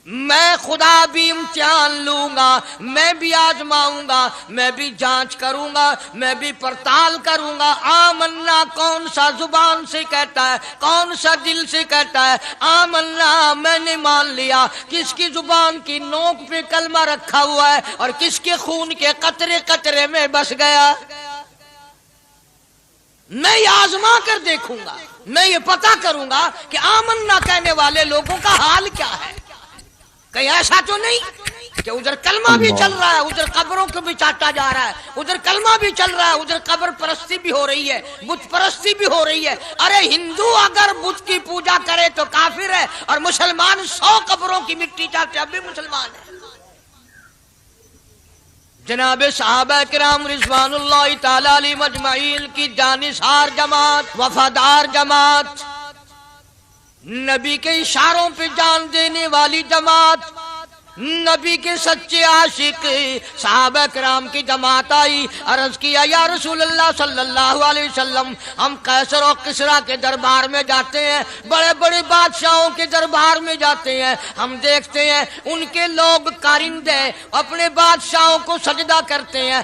میں خدا بھی امتحان لوں گا، میں بھی آزماؤں گا، میں بھی جانچ کروں گا، میں بھی پڑتال کروں گا۔ آمنا کون سا زبان سے کہتا ہے، کون سا دل سے کہتا ہے آمنا میں نے مان لیا، کس کی زبان کی نوک پہ کلمہ رکھا ہوا ہے اور کس کے خون کے قطرے قطرے میں بس گیا۔ میں یہ آزما کر دیکھوں گا، میں یہ پتہ کروں گا کہ آمنا کہنے والے لوگوں کا حال کیا ہے۔ کہیں ایسا تو نہیں کہ ادھر کلمہ بھی چل رہا ہے، ادھر قبروں کو بھی چاٹا جا رہا ہے، ادھر کلمہ بھی چل رہا ہے، ادھر قبر پرستی بھی ہو رہی ہے، بت پرستی بھی ہو رہی ہے۔ ارے ہندو اگر بت کی پوجا کرے تو کافر ہے، اور مسلمان 100 قبروں کی مٹی چاٹے اب بھی مسلمان ہے۔ جناب صحابہ کرام رضوان اللہ تعالی علیہم اجمعین کی جانثار جماعت، وفادار جماعت، نبی کے اشاروں پہ جان دینے والی جماعت، نبی کے سچے عاشق صحابہ کرام کی جماعت آئی، عرض کیا یا رسول اللہ صلی اللہ علیہ وسلم، ہم قیصر و کسریٰ کے دربار میں جاتے ہیں، بڑے بڑے بادشاہوں کے دربار میں جاتے ہیں، ہم دیکھتے ہیں ان کے لوگ کارندے اپنے بادشاہوں کو سجدہ کرتے ہیں۔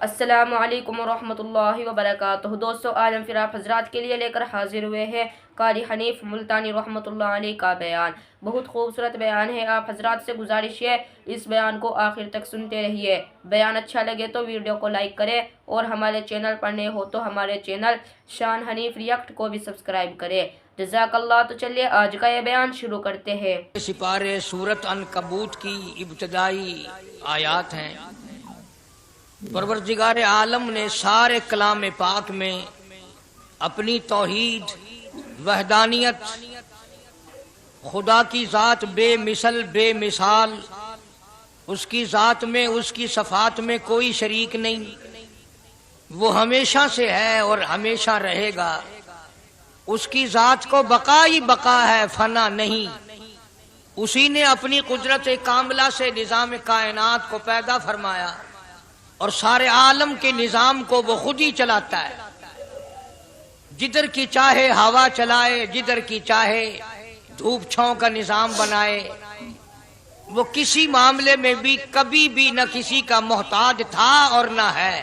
السلام علیکم ورحمۃ اللہ وبرکاتہ۔ دوستو آج ہم پھر آپ حضرات کے لیے لے کر حاضر ہوئے ہیں قاری حنیف ملتانی رحمۃ اللہ علیہ کا بیان۔ بہت خوبصورت بیان ہے، آپ حضرات سے گزارش ہے اس بیان کو آخر تک سنتے رہیے۔ بیان اچھا لگے تو ویڈیو کو لائک کریں اور ہمارے چینل پر نئے ہو تو ہمارے چینل شان حنیف ریئیکٹ کو بھی سبسکرائب کریں۔ جزاک اللہ۔ تو چلیے آج کا یہ بیان شروع کرتے ہیں۔ سپارے سورت عنکبوت کی ابتدائی آیات ہیں۔ پروردگار عالم نے سارے کلام پاک میں اپنی توحید، وحدانیت، خدا کی ذات بے مثل بے مثال، اس کی ذات میں، اس کی صفات میں کوئی شریک نہیں، وہ ہمیشہ سے ہے اور ہمیشہ رہے گا، اس کی ذات کو بقا ہی بقا ہے، فنا نہیں۔ اسی نے اپنی قدرت کاملہ سے نظام کائنات کو پیدا فرمایا اور سارے عالم کے نظام کو وہ خود ہی چلاتا ہے، جدھر کی چاہے ہوا چلائے، جدھر کی چاہے دھوپ چھاؤں کا نظام بنائے۔ وہ کسی معاملے میں بھی کبھی بھی نہ کسی کا محتاج تھا اور نہ ہے۔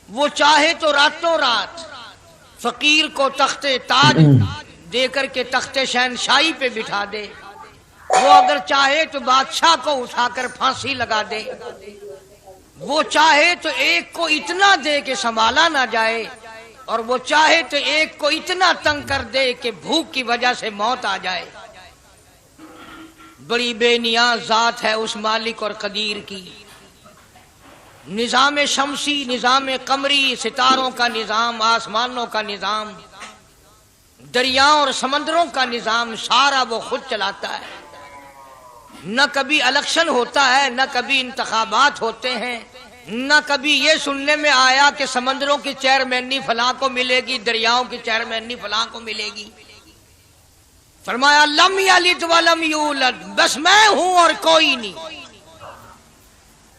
وہ چاہے تو راتوں رات فقیر کو تخت تاج دے کر کے تخت شہنشاہی پہ بٹھا دے، وہ اگر چاہے تو بادشاہ کو اٹھا کر پھانسی لگا دے، وہ چاہے تو ایک کو اتنا دے کہ سنبھالا نہ جائے، اور وہ چاہے تو ایک کو اتنا تنگ کر دے کہ بھوک کی وجہ سے موت آ جائے۔ بڑی بے نیاز ذات ہے اس مالک اور قدیر کی۔ نظام شمسی، نظام قمری، ستاروں کا نظام، آسمانوں کا نظام، دریاؤں اور سمندروں کا نظام، سارا وہ خود چلاتا ہے۔ نہ کبھی الیکشن ہوتا ہے، نہ کبھی انتخابات ہوتے ہیں، نہ کبھی یہ سننے میں آیا کہ سمندروں کی چیئرمینی فلاں کو ملے گی، دریاؤں کی چیئرمینی فلاں کو ملے گی۔ فرمایا لم یلد ولم یولد، بس میں ہوں اور کوئی نہیں۔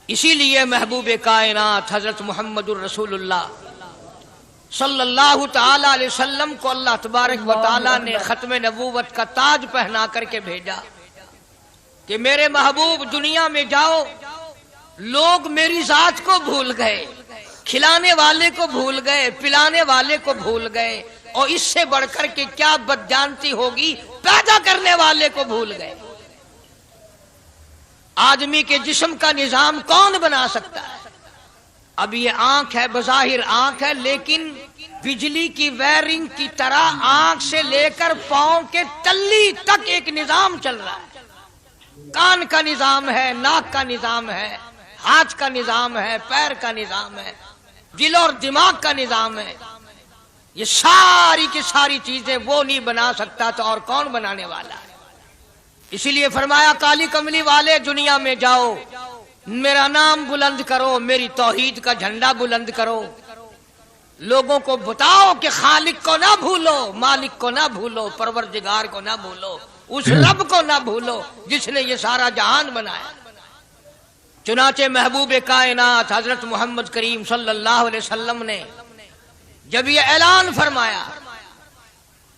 اسی لیے محبوب کائنات حضرت محمد الرسول اللہ صلی اللہ تعالی علیہ وسلم کو اللہ تبارک و تعالی نے ختم نبوت کا تاج پہنا کر کے بھیجا کہ میرے محبوب دنیا میں جاؤ، لوگ میری ذات کو بھول گئے، کھلانے والے کو بھول گئے، پلانے والے کو بھول گئے، اور اس سے بڑھ کر کے کیا بدجانتی ہوگی، پیدا کرنے والے کو بھول گئے۔ آدمی کے جسم کا نظام کون بنا سکتا ہے؟ اب یہ آنکھ ہے، بظاہر آنکھ ہے، لیکن بجلی کی وائرنگ کی طرح آنکھ سے لے کر پاؤں کے تلی تک ایک نظام چل رہا ہے۔ کان کا نظام ہے، ناک کا نظام ہے، ہاتھ کا نظام ہے، پیر کا نظام ہے، دل اور دماغ کا نظام ہے۔ یہ ساری کی ساری چیزیں وہ نہیں بنا سکتا تو اور کون بنانے والا ہے؟ اسی لیے فرمایا کالی کملی والے دنیا میں جاؤ، میرا نام بلند کرو، میری توحید کا جھنڈا بلند کرو، لوگوں کو بتاؤ کہ خالق کو نہ بھولو، مالک کو نہ بھولو، پروردگار کو نہ بھولو، اس رب کو نہ بھولو جس نے یہ سارا جہان بنایا۔ چنانچہ محبوب کائنات حضرت محمد کریم صلی اللہ علیہ وسلم نے جب یہ اعلان فرمایا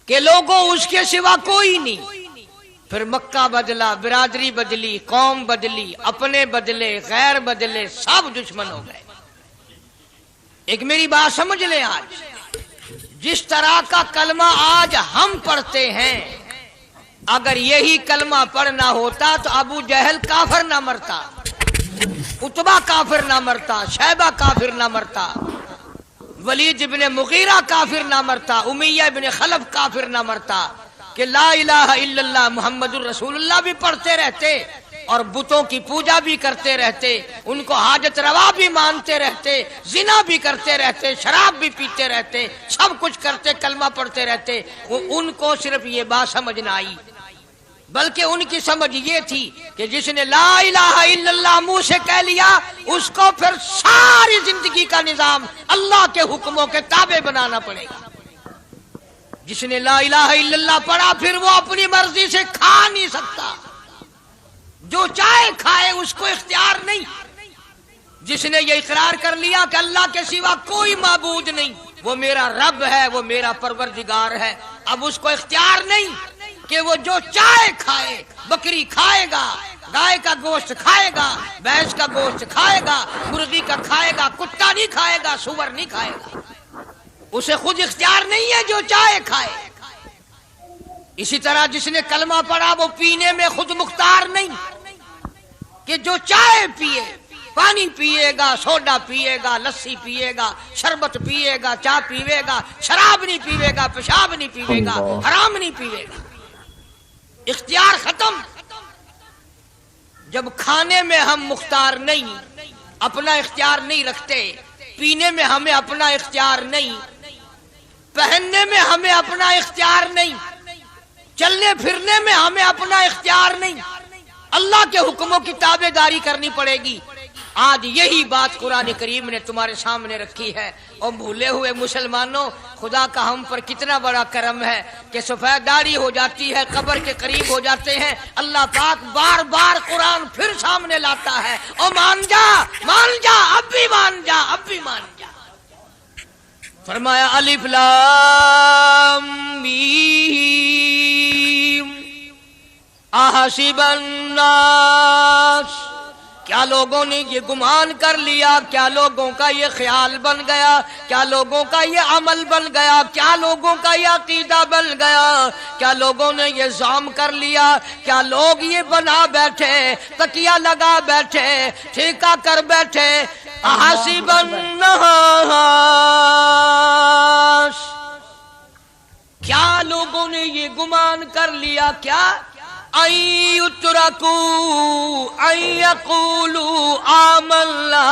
کہ لوگوں اس کے سوا کوئی نہیں، پھر مکہ بدلا، برادری بدلی، قوم بدلی، اپنے بدلے، غیر بدلے، سب دشمن ہو گئے۔ ایک میری بات سمجھ لیں، آج جس طرح کا کلمہ آج ہم پڑھتے ہیں، اگر یہی کلمہ پڑھنا ہوتا تو ابو جہل کافر نہ مرتا، عتبہ کافر نہ مرتا، شیبہ کافر نہ مرتا، ولید ابن مغیرہ کافر نہ مرتا، امیہ ابن خلف کافر نہ مرتا، کہ لا الہ الا اللہ محمد الرسول اللہ بھی پڑھتے رہتے اور بتوں کی پوجا بھی کرتے رہتے، ان کو حاجت روا بھی مانتے رہتے، زنا بھی کرتے رہتے، شراب بھی پیتے رہتے، سب کچھ کرتے، کلمہ پڑھتے رہتے۔ ان کو صرف یہ بات سمجھ نہ آئی، بلکہ ان کی سمجھ یہ تھی کہ جس نے لا الہ الا اللہ منہ سے کہہ لیا، اس کو پھر ساری زندگی کا نظام اللہ کے حکموں کے تابع بنانا پڑے گا۔ جس نے لا الہ الا اللہ پڑھا، پھر وہ اپنی مرضی سے کھا نہیں سکتا، جو چاہے کھائے، اس کو اختیار نہیں۔ جس نے یہ اقرار کر لیا کہ اللہ کے سوا کوئی معبود نہیں، وہ میرا رب ہے، وہ میرا پروردگار ہے، اب اس کو اختیار نہیں کہ وہ جو چاہے کھائے، بکری کھائے گا، گائے کا گوشت کھائے گا، بھینس کا گوشت کھائے گا، مرغی کا کھائے گا، کتا نہیں کھائے گا، سور نہیں کھائے گا، اسے خود اختیار نہیں ہے، جو چاہے کھائے۔ اسی طرح جس نے کلمہ پڑھا، وہ پینے میں خود مختار نہیں کہ جو چاہے پیے، پانی پیے گا، سوڈا پیے گا، لسی پیے گا، شربت پیے گا، چائے پیے گا، شراب نہیں پیے گا، پیشاب نہیں پیے گا، حرام نہیں پیے گا، اختیار ختم۔ جب کھانے میں ہم مختار نہیں، اپنا اختیار نہیں رکھتے، پینے میں ہمیں اپنا اختیار نہیں، پہننے میں ہمیں اپنا اختیار نہیں، چلنے پھرنے میں ہمیں اپنا اختیار نہیں، اللہ کے حکموں کی تابع داری کرنی پڑے گی۔ آج یہی بات قرآن کریم نے تمہارے سامنے رکھی ہے۔ اور بھولے ہوئے مسلمانوں، خدا کا ہم پر کتنا بڑا کرم ہے کہ سفید داڑھی ہو جاتی ہے، قبر کے قریب ہو جاتے ہیں، اللہ پاک بار بار قرآن پھر سامنے لاتا ہے، اور مان جا، مان جا، اب بھی مان جا، اب بھی مان جا۔ فرمایا الف لام میم احسب الناس، کیا لوگوں نے یہ گمان کر لیا، کیا لوگوں کا یہ خیال بن گیا، کیا لوگوں کا یہ عمل بن گیا، کیا لوگوں کا یہ عقیدہ بن گیا، کیا لوگوں نے یہ زعم کر لیا، کیا لوگ یہ بنا بیٹھے، تکیہ لگا بیٹھے، ٹھیکہ کر بیٹھے، احسب الناس، کیا لوگوں نے یہ گمان کر لیا، کیا ان یترکوا ان یقولوا آمنا،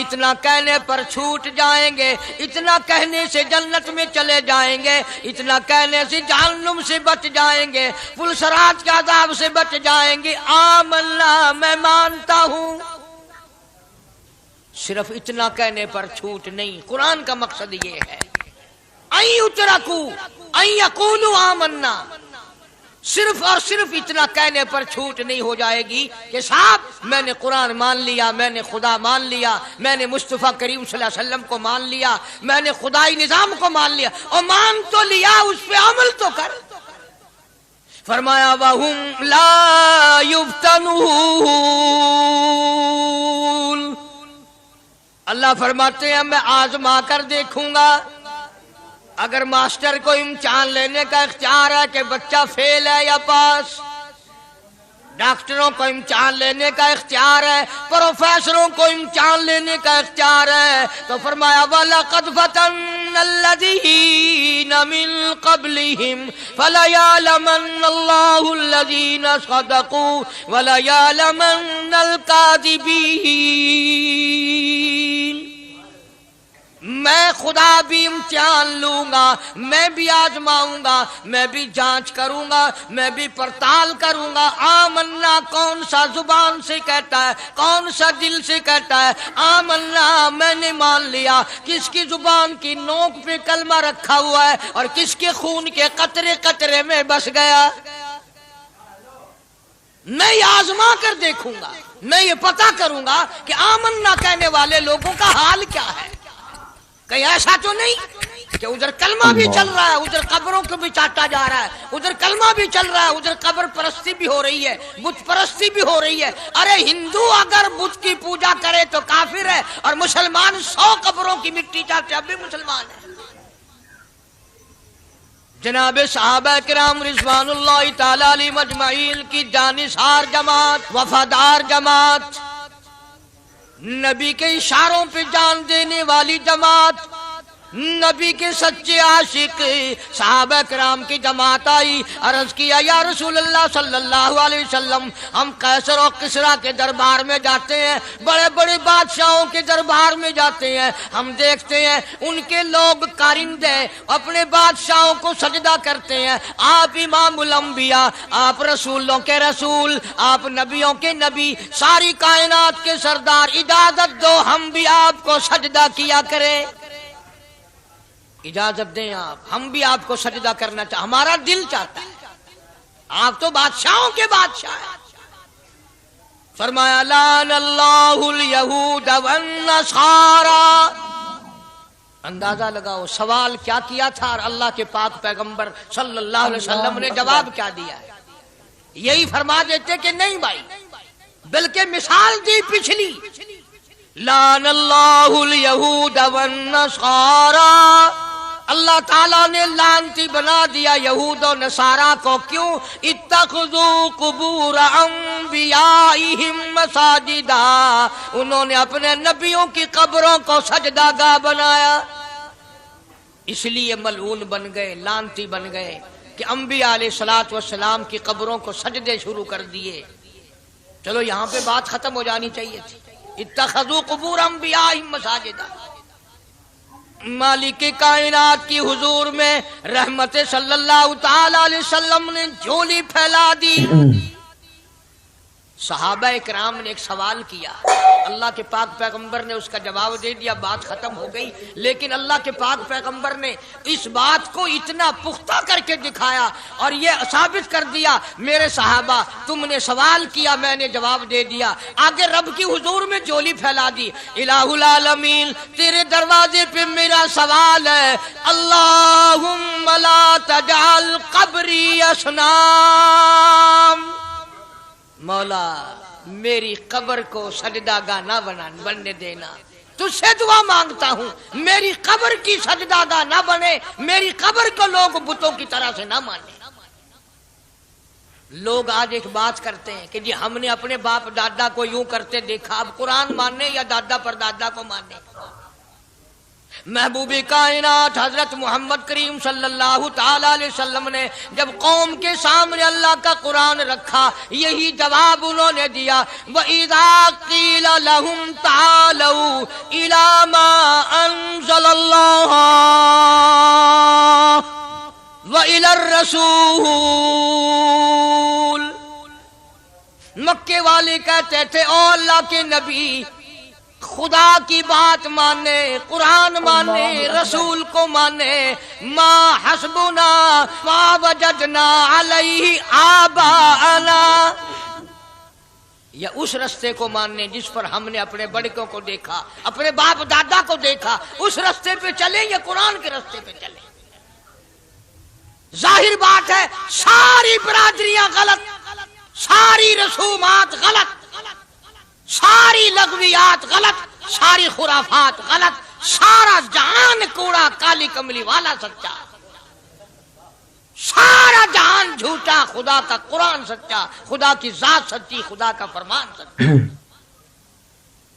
اتنا کہنے پر چھوٹ جائیں گے، اتنا کہنے سے جنت میں چلے جائیں گے، اتنا کہنے سے جہنم سے بچ جائیں گے، پلسرات کے عذاب سے بچ جائیں گے، آمنا میں مانتا ہوں۔ صرف اتنا کہنے پر چھوٹ نہیں، قرآن کا مقصد یہ ہے ان یترکوا ان یقولوا آمنا، صرف اور صرف اتنا کہنے پر چھوٹ نہیں ہو جائے گی کہ صاحب میں نے قرآن مان لیا، میں نے خدا مان لیا، میں نے مصطفیٰ کریم صلی اللہ علیہ وسلم کو مان لیا، میں نے خدائی نظام کو مان لیا، اور مان تو لیا، اس پہ عمل تو کر۔ فرمایا وَهُمْ لَا يُفْتَنُونَ، اللہ فرماتے ہیں میں آزما کر دیکھوں گا۔ اگر ماسٹر کو امتحان لینے کا اختیار ہے کہ بچہ فیل ہے یا پاس، ڈاکٹروں کو امتحان لینے کا اختیار ہے، پروفیسروں کو امتحان لینے کا اختیار ہے، تو فرمایا وَلَقَدْ فَتَنَّا الَّذِينَ مِن قَبْلِهِمْ فَلَيَعْلَمَنَّ اللَّهُ الَّذِينَ صَدَقُوا وَلَيَعْلَمَنَّ الْكَاذِبِينَ۔ میں خدا بھی امتحان لوں گا، میں بھی آزماؤں گا، میں بھی جانچ کروں گا، میں بھی پڑتال کروں گا۔ آمنا کون سا زبان سے کہتا ہے، کون سا دل سے کہتا ہے آمنا میں نے مان لیا، کس کی زبان کی نوک پہ کلمہ رکھا ہوا ہے اور کس کے خون کے قطرے قطرے میں بس گیا۔ میں یہ آزما کر دیکھوں گا، میں یہ پتہ کروں گا کہ آمنا کہنے والے لوگوں کا حال کیا ہے۔ کہیں ایسا تو نہیں کہ ادھر کلمہ بھی چل رہا ہے، ادھر قبروں کو بھی چاٹا جا رہا ہے، ادھر کلمہ بھی چل رہا ہے، ادھر قبر پرستی بھی ہو رہی ہے، بت پرستی بھی ہو رہی ہے۔ ارے ہندو اگر بت کی پوجا کرے تو کافر ہے، اور مسلمان 100 قبروں کی مٹی چاٹے اب بھی مسلمان ہے۔ جناب صحابہ کرام رضوان اللہ تعالی علیہم اجمعین کی جانثار جماعت، وفادار جماعت، نبی کے اشاروں پہ جان دینے والی جماعت، نبی کے سچے عاشق صحابہ کرام کی جماعت آئی، عرض کیا یا رسول اللہ صلی اللہ علیہ وسلم، ہم قیصر و کسریٰ کے دربار میں جاتے ہیں، بڑے بڑے بادشاہوں کے دربار میں جاتے ہیں، ہم دیکھتے ہیں ان کے لوگ کارندے اپنے بادشاہوں کو سجدہ کرتے ہیں، آپ امام الانبیاء، آپ رسولوں کے رسول، آپ نبیوں کے نبی، ساری کائنات کے سردار، اجازت دو ہم بھی آپ کو سجدہ کیا کریں، اجازت دیں آپ، ہم بھی آپ کو سجدہ کرنا چاہتے، ہمارا دل چاہتا ہے، آپ تو بادشاہوں کے بادشاہ ہیں۔ فرمایا لعن اللہ الیہود والنصارى۔ اندازہ لگاؤ سوال کیا کیا تھا اور اللہ کے پاک پیغمبر صلی اللہ علیہ وسلم نے جواب کیا دیا ہے؟ یہی فرما دیتے کہ نہیں بھائی، بلکہ مثال دی پچھلی، لعن اللہ الیہود والنصارى، اللہ تعالیٰ نے لعنتی بنا دیا یہود و نصارہ کو، کیوں؟ اتخذوا قبور انبیائہم مساجدا، انہوں نے اپنے نبیوں کی قبروں کو سجدہ گاہ بنایا، اس لیے ملعون بن گئے، لعنتی بن گئے کہ انبیاء علیہ السلام کی قبروں کو سجدے شروع کر دیے۔ چلو یہاں پہ بات ختم ہو جانی چاہیے تھی، اتخذوا قبور انبیائہم مساجدا۔ مالک کائنات کی حضور میں رحمت صلی اللہ تعالی علیہ وسلم نے جھولی پھیلا دی۔ صحابہ اکرام نے ایک سوال کیا، اللہ کے پاک پیغمبر نے اس کا جواب دے دیا، بات ختم ہو گئی، لیکن اللہ کے پاک پیغمبر نے اس بات کو اتنا پختہ کر کے دکھایا اور یہ ثابت کر دیا، میرے صحابہ تم نے سوال کیا، میں نے جواب دے دیا، آگے رب کی حضور میں جھولی پھیلا دی۔ الہ العالمین تیرے دروازے پہ میرا سوال ہے، اللہم لا تجعل قبری اصنام، مولا میری قبر کو سجدہ گاہ نہ بننے دینا، تجھ سے دعا مانگتا ہوں میری قبر کی سجدہ گاہ نہ بنے، میری قبر کو لوگ بتوں کی طرح سے نہ مانے۔ لوگ آج ایک بات کرتے ہیں کہ جی ہم نے اپنے باپ دادا کو یوں کرتے دیکھا، اب قرآن ماننے یا دادا پر دادا کو ماننے؟ محبوب کائنات حضرت محمد کریم صلی اللہ تعالی علیہ وسلم نے جب قوم کے سامنے اللہ کا قرآن رکھا، یہی جواب انہوں نے دیا، وَإِذَا قِيلَ لَهُمْ تَعَالَوْا إِلَى مَا أَنزَلَ اللَّهُ وَإِلَى الرَّسُولِ، مکے والے کہتے تھے او اللہ کے نبی، خدا کی بات مانے، قرآن مانے، رسول کو مانے، ما حسبنا ما وجدنا علیہ آباءنا، یا اس رستے کو ماننے جس پر ہم نے اپنے بڑکوں کو دیکھا، اپنے باپ دادا کو دیکھا، اس رستے پہ چلیں یا قرآن کے رستے پہ چلیں؟ ظاہر بات ہے ساری برادریاں غلط، ساری رسومات غلط، ساری لغویات غلط، ساری خرافات غلط، سارا جہان کوڑا، کالی کملی والا سچا، سارا جہان جھوٹا، خدا کا قرآن سچا، خدا کی ذات سچی، خدا کا فرمان سچا۔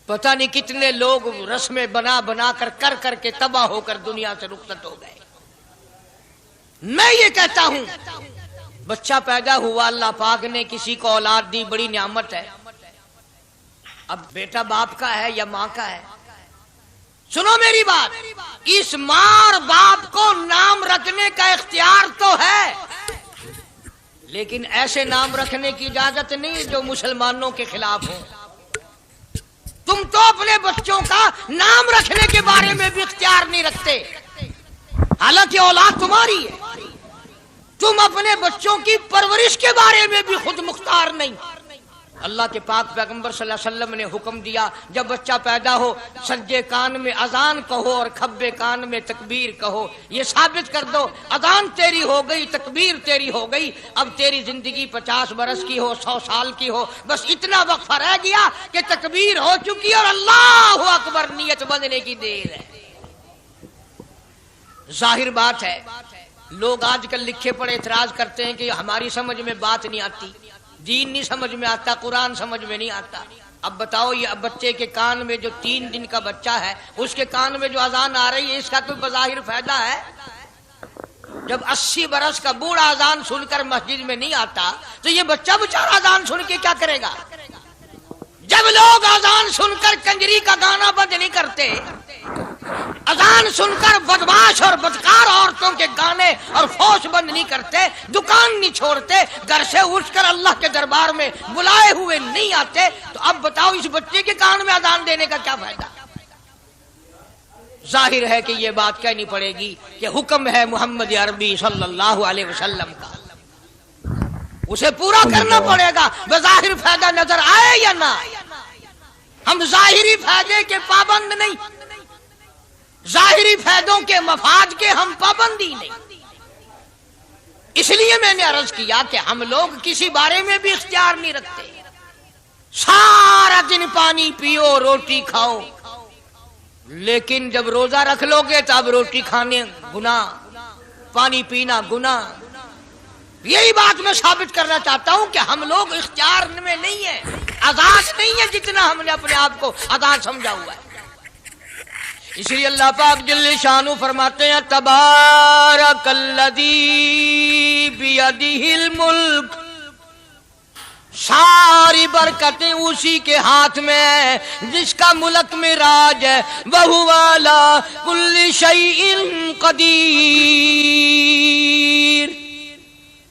پتہ نہیں کتنے لوگ رسمیں بنا بنا کر کے تباہ ہو کر دنیا سے رخصت ہو گئے۔ میں یہ کہتا ہوں بچہ پیدا ہوا، اللہ پاک نے کسی کو اولاد دی، بڑی نعمت ہے، اب بیٹا باپ کا ہے یا ماں کا ہے؟ سنو میری بات، اس ماں اور باپ کو نام رکھنے کا اختیار تو ہے، لیکن ایسے نام رکھنے کی اجازت نہیں جو مسلمانوں کے خلاف ہو۔ تم تو اپنے بچوں کا نام رکھنے کے بارے میں بھی اختیار نہیں رکھتے، حالانکہ اولاد تمہاری ہے، تم اپنے بچوں کی پرورش کے بارے میں بھی خود مختار نہیں۔ اللہ کے پاک پیغمبر صلی اللہ علیہ وسلم نے حکم دیا جب بچہ پیدا ہو سجے کان میں اذان کہو اور کھبے کان میں تکبیر کہو، یہ ثابت کر دو اذان تیری ہو گئی، تکبیر تیری ہو گئی، اب تیری زندگی 50 برس کی ہو، 100 سال کی ہو، بس اتنا وقفہ رہ گیا کہ تکبیر ہو چکی اور اللہ اکبر نیت بندنے کی دیر ہے۔ ظاہر بات ہے لوگ آج کل لکھے پڑے اعتراض کرتے ہیں کہ ہماری سمجھ میں بات نہیں آتی، دین نہیں سمجھ میں آتا، قرآن سمجھ میں نہیں آتا۔ اب بتاؤ یہ بچے کے کان میں جو 3 دن کا بچہ ہے اس کے کان میں جو اذان آ رہی ہے اس کا کوئی بظاہر فائدہ ہے؟ جب 80 برس کا بوڑھا اذان سن کر مسجد میں نہیں آتا تو یہ بچہ بیچارہ اذان سن کے کیا کرے گا؟ جب لوگ اذان سن کر کنجری کا گانا بند نہیں کرتے، اذان سن کر بدماش اور بدکار عورتوں کے گانے اور فوش بند نہیں کرتے، دکان نہیں چھوڑتے، گھر سے اٹھ کر اللہ کے دربار میں بلائے ہوئے نہیں آتے، تو اب بتاؤ اس بچے کے کان میں اذان دینے کا کیا فائدہ؟ ظاہر ہے کہ یہ بات کہنی پڑے گی کہ حکم ہے محمد عربی صلی اللہ علیہ وسلم کا، اسے پورا کرنا پڑے گا، بظاہر فائدہ نظر آئے یا نہ آئے۔ ہم ظاہری فائدے کے پابند نہیں، ظاہری فائدوں کے مفاد کے ہم پابندی نہیں۔ اس لیے میں نے عرض کیا کہ ہم لوگ کسی بارے میں بھی اختیار نہیں رکھتے، سارا دن پانی پیو روٹی کھاؤ، لیکن جب روزہ رکھ لو گے تو اب روٹی کھانے گناہ، پانی پینا گناہ۔ یہی بات میں ثابت کرنا چاہتا ہوں کہ ہم لوگ اختیار میں نہیں ہیں، آزاد نہیں ہے جتنا ہم نے اپنے آپ کو آزاد سمجھا ہوا ہے۔ اس لیے اللہ پاک جل شانہ فرماتے ہیں تبارک الذی بیدہ الملک، ساری برکتیں اسی کے ہاتھ میں ہیں جس کا ملک میں راج ہے، وَهُوَ عَلَىٰ كُلِّ شَيْءٍ قدیر،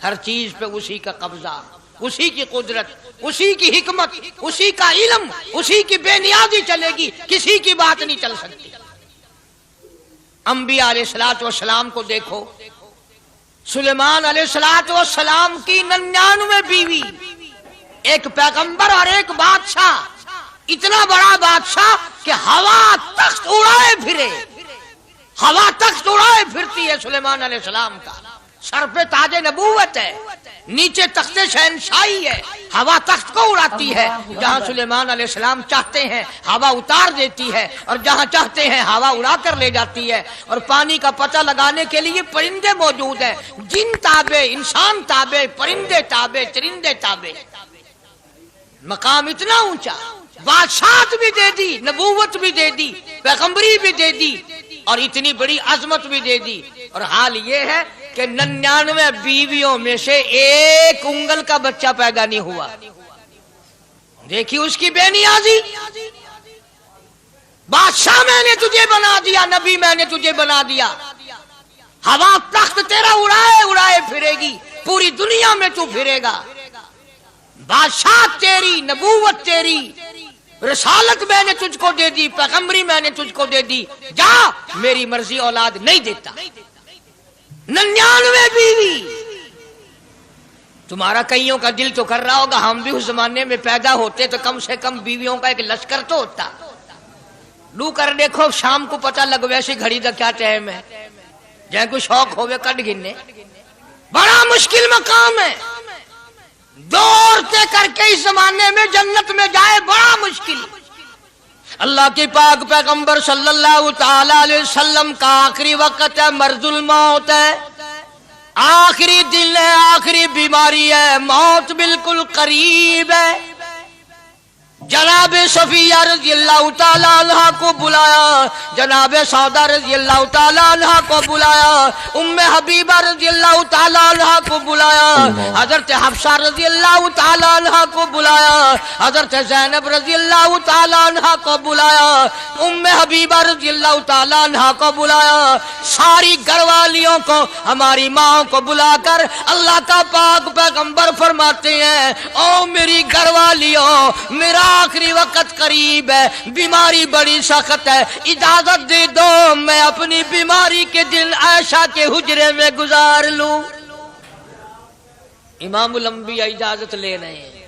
ہر چیز پہ اسی کا قبضہ، اسی کی قدرت، اسی کی حکمت، اسی کا علم، اسی کی بے نیازی چلے گی، کسی کی بات نہیں چل سکتی۔ انبیاء علیہ السلام کو دیکھو، سلیمان علیہ السلام کی 99 بیوی، ایک پیغمبر اور ایک بادشاہ، اتنا بڑا بادشاہ کہ ہوا تخت اڑائے پھرے، ہوا تخت اڑائے پھرتی ہے سلیمان علیہ السلام کا، سر پہ تاج نبوت ہے، نیچے تخت شہنشاہی ہے، ہوا تخت کو اڑاتی ہے، جہاں سلیمان علیہ السلام چاہتے ہیں ہوا اتار دیتی ہے اور جہاں چاہتے ہیں ہوا اڑا کر لے جاتی ہے، اور پانی کا پتہ لگانے کے لیے پرندے موجود ہیں، جن تابع، انسان تابع، پرندے تابع، چرندے تابع، مقام اتنا اونچا، بادشاہت بھی دے دی، نبوت بھی دے دی، پیغمبری بھی دے دی، اور اتنی بڑی عظمت بھی دے دی، اور حال یہ ہے کہ 99 بیویوں میں سے ایک انگل کا بچہ پیدا نہیں ہوا۔ دیکھیے اس کی بے نیازی، بادشاہ میں نے تجھے بنا دیا، نبی میں نے تجھے بنا دیا، ہوا تخت تیرا اڑائے اڑائے پھرے گی، پوری دنیا میں تو پھرے گا، بادشاہ تیری، نبوت تیری، رسالت میں نے تجھ کو دے دی، پیغمبری میں نے تجھ کو دے دی، جا میری مرضی اولاد نہیں دیتا۔ 99 بیوی، تمہارا کئیوں کا دل تو کر رہا ہوگا ہم بھی اس زمانے میں پیدا ہوتے تو کم سے کم بیویوں کا ایک لشکر تو ہوتا۔ لو کر دیکھو شام کو پتہ لگ ویسے گھڑی کا کیا ٹائم ہے، جہاں کوئی شوق ہوئے کٹ گننے، بڑا مشکل مقام ہے، دو عورتیں کر کے اس زمانے میں جنت میں جائے بڑا مشکل۔ اللہ کے پاک پیغمبر صلی اللہ تعالی علیہ وسلم کا آخری وقت ہے، مرض الموت ہے، آخری دن ہے، آخری بیماری ہے، موت بالکل قریب ہے۔ جناب صفیہ رضی اللہ تعالیٰ عنہ کو بلایا، جناب سودا رضی اللہ تعالیٰ عنہ کو بلایا، ام حبیبہ رضی اللہ تعالیٰ عنہ کو بلایا، حضرت حفصہ رضی اللہ تعالیٰ عنہ کو بلایا، حضرت زینب رضی اللہ تعالیٰ عنہ کو بلایا، ام حبیبہ رضی اللہ تعالیٰ عنہ کو بلایا، ساری گھر والیوں کو، ہماری ماں کو بلا کر اللہ کا پاک پیغمبر فرماتے ہیں، او میری گھر والیوں، میرا آخری وقت قریب ہے، بیماری بڑی سخت ہے، اجازت دے دو میں اپنی بیماری کے دن عائشہ کے حجرے میں گزار لوں۔ امام الانبیاء اجازت لے رہے ہیں،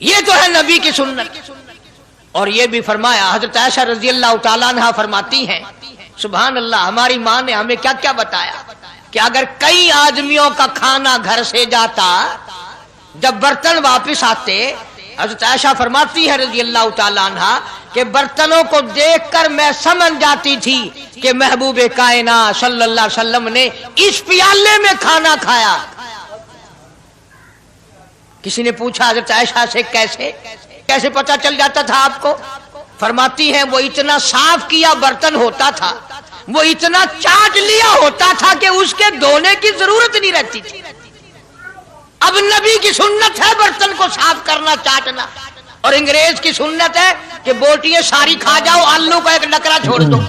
یہ تو ہے نبی کی سنت۔ اور یہ بھی فرمایا، حضرت عائشہ رضی اللہ تعالیٰ عنہ فرماتی ہیں، سبحان اللہ، ہماری ماں نے ہمیں کیا کیا بتایا کہ اگر کئی آدمیوں کا کھانا گھر سے جاتا، جب برتن واپس آتے، حضرت عائشہ فرماتی ہے رضی اللہ تعالیٰ عنہ کہ برتنوں کو دیکھ کر میں سمجھ جاتی تھی کہ محبوب کائنات صلی اللہ علیہ وسلم نے اس پیالے میں کھانا کھایا۔ کسی نے پوچھا حضرت عائشہ سے کیسے پتہ چل جاتا تھا آپ کو؟ فرماتی ہیں وہ اتنا صاف کیا برتن ہوتا تھا، وہ اتنا چاٹ لیا ہوتا تھا کہ اس کے دھونے کی ضرورت نہیں رہتی تھی۔ اب نبی کی سنت ہے برتن کو صاف کرنا، چاٹنا، اور انگریز کی سنت ہے کہ بوٹیاں ساری کھا جاؤ، آلو کا ایک ڈکرا چھوڑ دو۔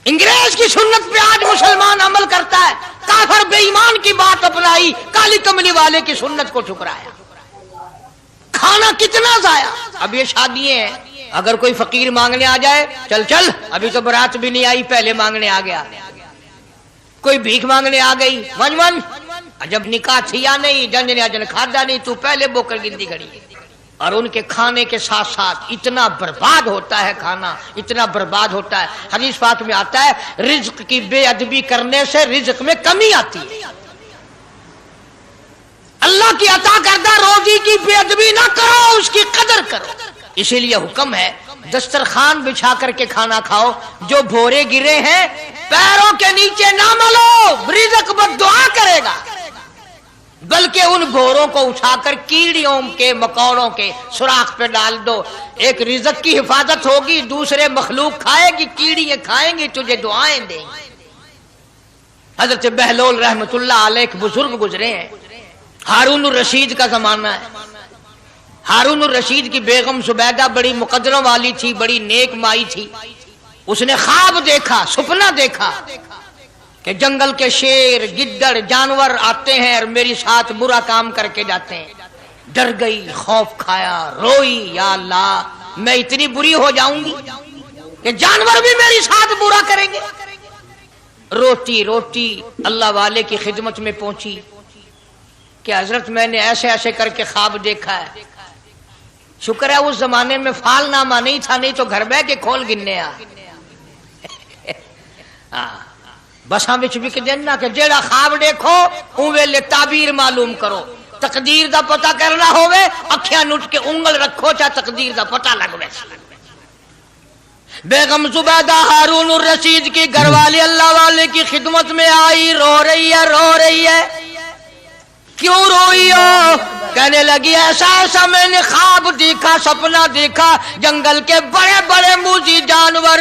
انگریز کی سنت پہ آج مسلمان عمل کرتا ہے، کافر بے ایمان کی بات اپنائی، کالی کملی والے کی سنت کو ٹھکرایا۔ کھانا کتنا ضائع۔ اب یہ شادیاں ہیں، اگر کوئی فقیر مانگنے آ جائے، چل ابھی تو برات بھی نہیں آئی، پہلے مانگنے آ گیا۔ کوئی بھیک مانگنے آ گئی، ون جب نکاح تھیا نہیں، جن کھادا نہیں، تو پہلے بوکر گندی کھڑی۔ اور ان کے کھانے کے ساتھ ساتھ اتنا برباد ہوتا ہے کھانا، اتنا برباد ہوتا ہے۔ حدیث پاک میں آتا ہے رزق کی بے ادبی کرنے سے رزق میں کمی آتی ہے۔ اللہ کی عطا کردہ روزی کی بے ادبی نہ کرو، اس کی قدر کرو۔ اسی لیے حکم ہے دسترخوان بچھا کر کے کھانا کھاؤ، جو بھورے گرے ہیں پیروں کے نیچے نہ ملو، رزق بد دعا کرے گا، بلکہ ان بھوروں کو اٹھا کر کیڑیوں کے مکوڑوں کے سوراخ پہ ڈال دو۔ ایک رزق کی حفاظت ہوگی، دوسرے مخلوق کھائے گی، کیڑیاں کھائیں گی، تجھے دعائیں دیں گی۔ حضرت بہلول رحمت اللہ علیہ ایک بزرگ گزرے ہیں، ہارون الرشید کا زمانہ ہے۔ ہارون الرشید کی بیگم زبیدہ بڑی مقدروں والی تھی، بڑی نیک مائی تھی۔ اس نے خواب دیکھا، سپنا دیکھا کہ جنگل کے شیر، گدڑ، جانور آتے ہیں اور میری ساتھ برا کام کر کے جاتے ہیں۔ ڈر گئی، خوف کھایا، روئی، یا اللہ میں اتنی بری ہو جاؤں گی کہ جانور بھی میری ساتھ برا کریں گے۔ روتی اللہ والے کی خدمت میں پہنچی کہ حضرت میں نے ایسے کر کے خواب دیکھا ہے۔ شکر ہے اس زمانے میں فال نامہ نہیں تھا، نہیں تو گھر بہ کے کھول گننے بساں وچ وک دینا کہ جیڑا خواب دیکھو اون ویلے تعبیر معلوم کرو۔ تقدیر دا پتہ کرنا ہوئے اکھیاں نٹ کے انگل رکھو، چاہے تقدیر دا پتہ لگ ویسا۔ بیگم زبیدہ ہارون الرشید کی گھر والی اللہ والے کی خدمت میں آئی، رو رہی ہے۔ کیوں روئی ہو؟ کہنے لگی ایسا میں نے خواب دیکھا، سپنا دیکھا، جنگل کے بڑے بڑے موذی جانور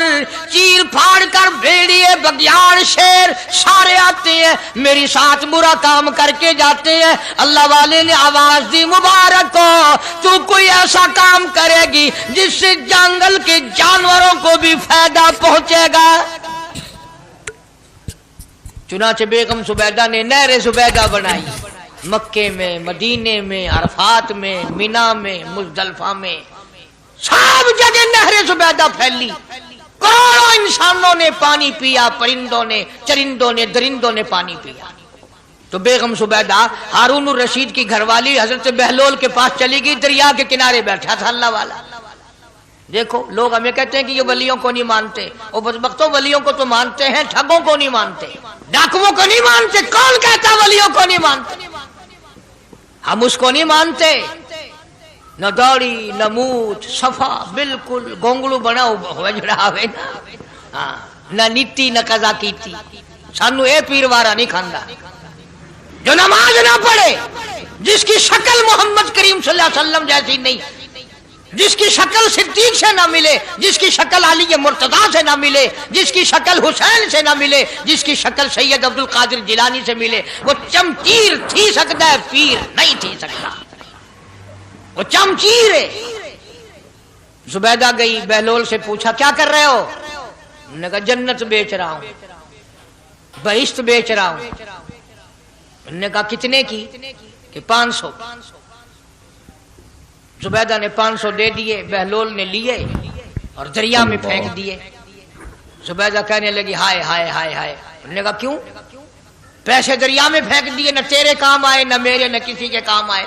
چیر پھاڑ کر بھیڑیے، بگیاڑ، شیر سارے آتے ہیں، میری ساتھ برا کام کر کے جاتے ہیں۔ اللہ والے نے آواز دی مبارک ہو، تو کوئی ایسا کام کرے گی جس سے جنگل کے جانوروں کو بھی فائدہ پہنچے گا۔ چنانچہ بیگم زبیدہ نے نہر زبیدہ بنائی، مکے میں، مدینے میں، عرفات میں، مینا میں، مزدلفہ میں، سب جگہ نہر زبیدہ پھیلی۔ کروڑوں انسانوں نے پانی پیا، پرندوں نے، چرندوں نے، درندوں نے پانی پیا۔ تو بیگم زبیدہ ہارون الرشید کی گھر والی حضرت بہلول کے پاس چلی گئی، دریا کے کنارے بیٹھا تھا اللہ والا۔ دیکھو لوگ ہمیں کہتے ہیں کہ یہ ولیوں کو نہیں مانتے، وہ بدبختوں ولیوں کو تو مانتے ہیں، ٹھگوں کو نہیں مانتے، ڈاکوؤں کو نہیں مانتے۔ کون کہتا ولیوں کو نہیں مانتے؟ ہم اس کو نہیں مانتے، نہ داڑھی نہ مونچھ، صفا بالکل گونگلو بنا ہوا جڑا ہوئے نا، نہ نیتی نہ قضا کیتی، سانو اے پیروارا نہیں کھاندا۔ جو نماز نہ پڑھے، جس کی شکل محمد کریم صلی اللہ علیہ وسلم جیسی نہیں، جس کی شکل صدیق سے نہ ملے، جس کی شکل علی مرتضیٰ سے نہ ملے، جس کی شکل حسین سے نہ ملے، جس کی شکل سید عبد القادر جیلانی سے ملے، وہ چمچیر تھی سکتا ہے، پیر نہیں تھی سکتا، وہ چمچیر ہے۔ زبیدہ گئی، بہلول سے پوچھا کیا کر رہے ہو؟ انہوں نے کہا جنت بیچ رہا ہوں، بہشت بیچ رہا ہوں۔ انہوں نے کہا کتنے کی؟ کہ 500۔ زبیدہ نے 500 دے دیے، بہلول نے لیے اور دریا میں پھینک دیے۔ زبیدہ کہنے لگی ہائے ہائے ہائے ہائے۔ انہوں نے کہا کیوں؟ پیسے دریا میں پھینک دیے، نہ تیرے کام آئے، نہ میرے، نہ کسی کے کام آئے۔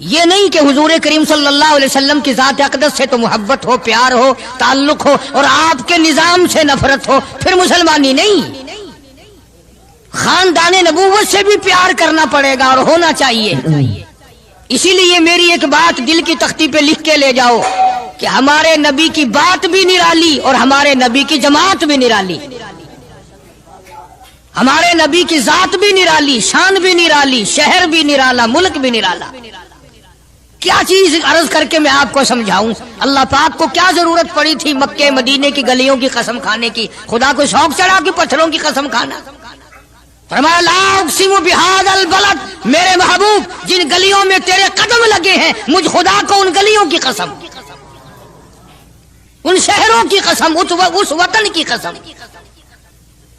یہ نہیں کہ حضور کریم صلی اللہ علیہ وسلم کی ذات اقدس سے تو محبت ہو، پیار ہو، تعلق ہو، اور آپ کے نظام سے نفرت ہو، پھر مسلمانی نہیں۔ خاندان نبوت سے بھی پیار کرنا پڑے گا اور ہونا چاہیے۔ اسی لیے میری ایک بات دل کی تختی پہ لکھ کے لے جاؤ کہ ہمارے نبی کی بات بھی نرالی اور ہمارے نبی کی جماعت بھی نرالی، ہمارے نبی کی ذات بھی نرالی، شان بھی نرالی، شہر بھی نرالا، ملک بھی نرالا۔ کیا چیز عرض کر کے میں آپ کو سمجھاؤں؟ اللہ پاک کو کیا ضرورت پڑی تھی مکے مدینے کی گلیوں کی قسم کھانے کی؟ خدا کو شوق چڑھا کہ پتھروں کی قسم کھانا؟ فرمایا لا اقسم بہذا البلد، میرے محبوب جن گلیوں میں تیرے قدم لگے ہیں مجھ خدا کو ان گلیوں کی قسم، ان شہروں کی قسم، اس وطن کی قسم۔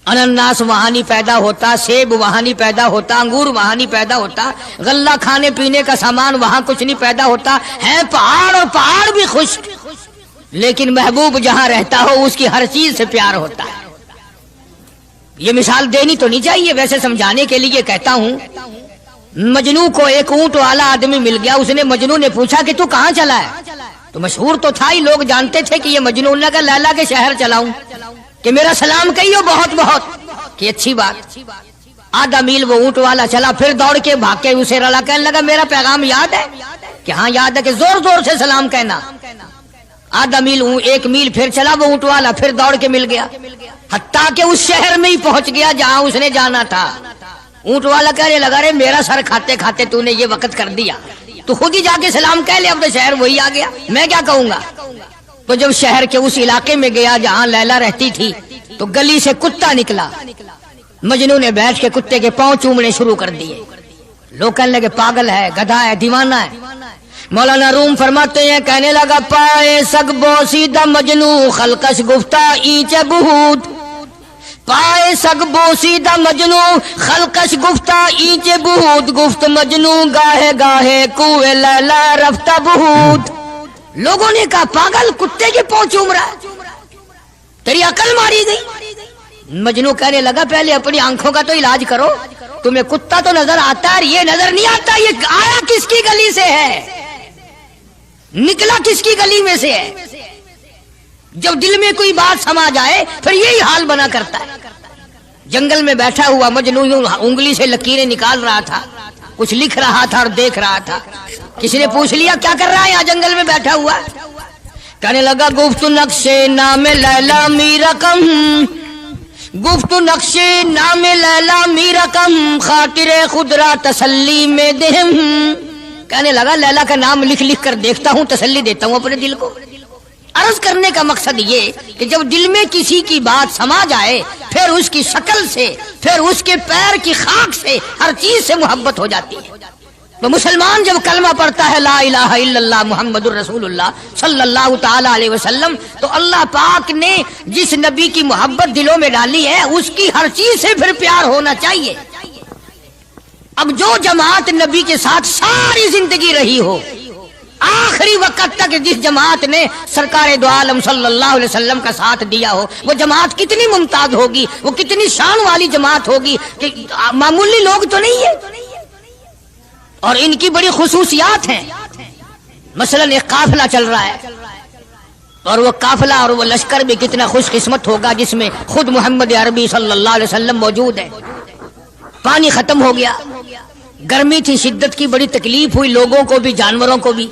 انناس وہاں نہیں پیدا ہوتا، سیب وہاں نہیں پیدا ہوتا، انگور وہاں نہیں پیدا ہوتا، غلہ کھانے پینے کا سامان وہاں کچھ نہیں پیدا ہوتا، ہے پہاڑ اور پہاڑ بھی خشک، لیکن محبوب جہاں رہتا ہو اس کی ہر چیز سے پیار ہوتا ہے۔ یہ مثال دینی تو نہیں چاہیے، ویسے سمجھانے کے لیے کہتا ہوں۔ مجنو کو ایک اونٹ والا آدمی مل گیا، اس نے مجنو نے پوچھا کہ تو کہاں چلا ہے؟ تو مشہور تو تھا ہی، لوگ جانتے تھے کہ یہ مجنو نے کہا لیلا کے شہر چلاؤں کہ میرا سلام کہیو بہت بہت، کہ اچھی بات۔ آدھا میل وہ اونٹ والا چلا، پھر دوڑ کے بھاگ کے اسے رلا، کہنے لگا میرا پیغام یاد ہے؟ کہ ہاں یاد ہے، کہ زور زور سے سلام کہنا۔ آدھا میل، ایک میل پھر چلا وہ اونٹ والا، پھر دوڑ کے مل گیا، حتیٰ کہ اس شہر میں ہی پہنچ گیا جہاں اس نے جانا تھا۔ اونٹ والا کہنے لگا رے میرا سر کھاتے کھاتے تو نے یہ وقت کر دیا، تو خود ہی جا کے سلام کہہ لے، اب تو شہر وہی آ گیا، میں کیا کہوں گا؟ تو جب شہر کے اس علاقے میں گیا جہاں لیلا رہتی تھی تو گلی سے کتا نکلا، مجنو نے بیٹھ کے کتے کے پاؤں چومنے شروع کر دیے۔ لوگ کہنے لگے پاگل ہے، گدھا ہے، دیوانہ ہے۔ مولانا روم فرماتے ہیں کہنے لگا پائے سگ بوسیدہ مجنو خلقش گفتہ اینچ بہود، پائے سگ بوسیدہ مجنو خلقش گفتہ اینچ بہود، گفت مجنو گاہے گاہے کوئے لیلا رفتہ بہود۔ لوگوں نے کہا پاگل، کتے کے پاؤں چوم رہا ہے، تیری عقل ماری گئی۔ مجنو کہنے لگا پہلے اپنی آنکھوں کا تو علاج کرو، تمہیں کتا تو نظر آتا ہے، یہ نظر نہیں آتا یہ آیا کس کی گلی سے ہے، نکلا کس کی گلی میں سے ہے۔ جب دل میں کوئی بات سما جائے پھر یہی حال بنا کرتا ہے۔ جنگل میں بیٹھا ہوا مجنو یوں انگلی سے لکیریں نکال رہا تھا، کچھ لکھ رہا تھا اور دیکھ رہا تھا۔ کسی نے پوچھ لیا کیا کر رہا ہے یہاں جنگل میں بیٹھا ہوا؟ کہنے لگا گفت نقشے نام لیلا میرا کم، گفت نقشے نام لیلا میرا کم، خاطر خدرا تسلی میں دہم۔ کہنے لگا لیلا کا نام لکھ لکھ کر دیکھتا ہوں، تسلی دیتا ہوں اپنے دل کو۔ عرض کرنے کا مقصد یہ کہ جب دل میں کسی کی بات سما جائے پھر اس کی شکل سے، پھر اس کے پیر کی خاک سے، ہر چیز سے محبت ہو جاتی ہے۔ تو مسلمان جب کلمہ پڑھتا ہے لا الہ الا اللہ محمد الرسول اللہ صلی اللہ تعالی علیہ وسلم، تو اللہ پاک نے جس نبی کی محبت دلوں میں ڈالی ہے اس کی ہر چیز سے پھر پیار ہونا چاہیے۔ اب جو جماعت نبی کے ساتھ ساری زندگی رہی ہو، آخری وقت تک جس جماعت نے سرکار دو عالم صلی اللہ علیہ وسلم کا ساتھ دیا ہو، وہ جماعت کتنی ممتاز ہوگی، وہ کتنی شان والی جماعت ہوگی کہ معمولی لوگ تو نہیں ہے، اور ان کی بڑی خصوصیات ہیں۔ مثلا ایک قافلہ چل رہا ہے، اور وہ قافلہ اور وہ لشکر بھی کتنا خوش قسمت ہوگا جس میں خود محمد عربی صلی اللہ علیہ وسلم موجود ہے۔ پانی ختم ہو گیا، گرمی تھی، شدت کی بڑی تکلیف ہوئی لوگوں کو بھی جانوروں کو بھی،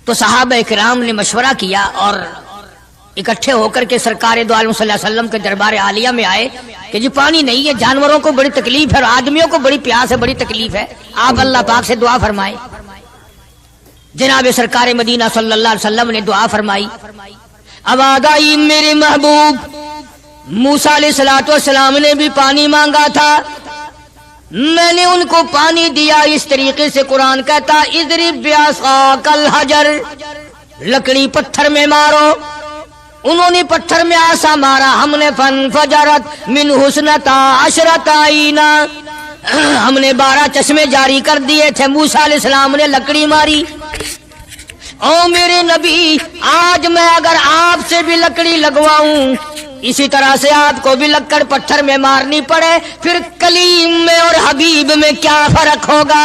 تو صحابہ کرام نے مشورہ کیا اور اکٹھے ہو کر کے سرکار دو عالم صلی اللہ علیہ وسلم کے دربار عالیہ میں آئے کہ جی پانی نہیں ہے، جانوروں کو بڑی تکلیف ہے اور آدمیوں کو بڑی پیاس ہے، بڑی تکلیف ہے، آپ اللہ پاک سے دعا فرمائیں۔ جناب سرکار مدینہ صلی اللہ علیہ وسلم نے دعا فرمائی۔ آواز آئی میرے محبوب موسیٰ علیہ السلام نے بھی پانی مانگا تھا، میں نے ان کو پانی دیا۔ اس طریقے سے قرآن کہتا اضرب بعصاک الحجر، لکڑی پتھر میں مارو، انہوں نے پتھر میں آسا مارا، ہم نے فانفجرت من حسنتا عشرت عینا، ہم نے 12 چشمے جاری کر دیے تھے۔ موسیٰ علیہ السلام نے لکڑی ماری۔ او میرے نبی، آج میں اگر آپ سے بھی لکڑی لگواؤں، اسی طرح سے آپ کو بھی لکڑ پتھر میں مارنی پڑے، پھر کلیم میں اور حبیب میں کیا فرق ہوگا؟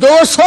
200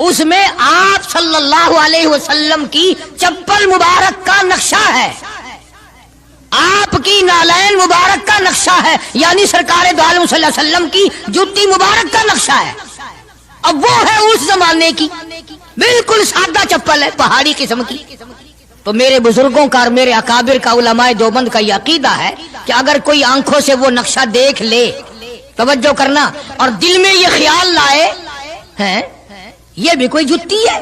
اس میں آپ صلی اللہ علیہ وسلم کی چپل مبارک کا نقشہ ہے، آپ کی نالین مبارک کا نقشہ ہے، یعنی سرکار دو عالم صلی اللہ علیہ وسلم کی جوتی مبارک کا نقشہ ہے۔ اب وہ ہے اس زمانے کی، بالکل سادہ چپل ہے، پہاڑی قسم کی۔ تو میرے بزرگوں کا اور میرے اکابر کا، علماء دیوبند کا یہ عقیدہ ہے کہ اگر کوئی آنکھوں سے وہ نقشہ دیکھ لے، توجہ کرنا، اور دل میں یہ خیال لائے ہیں یہ بھی کوئی جتی ہے،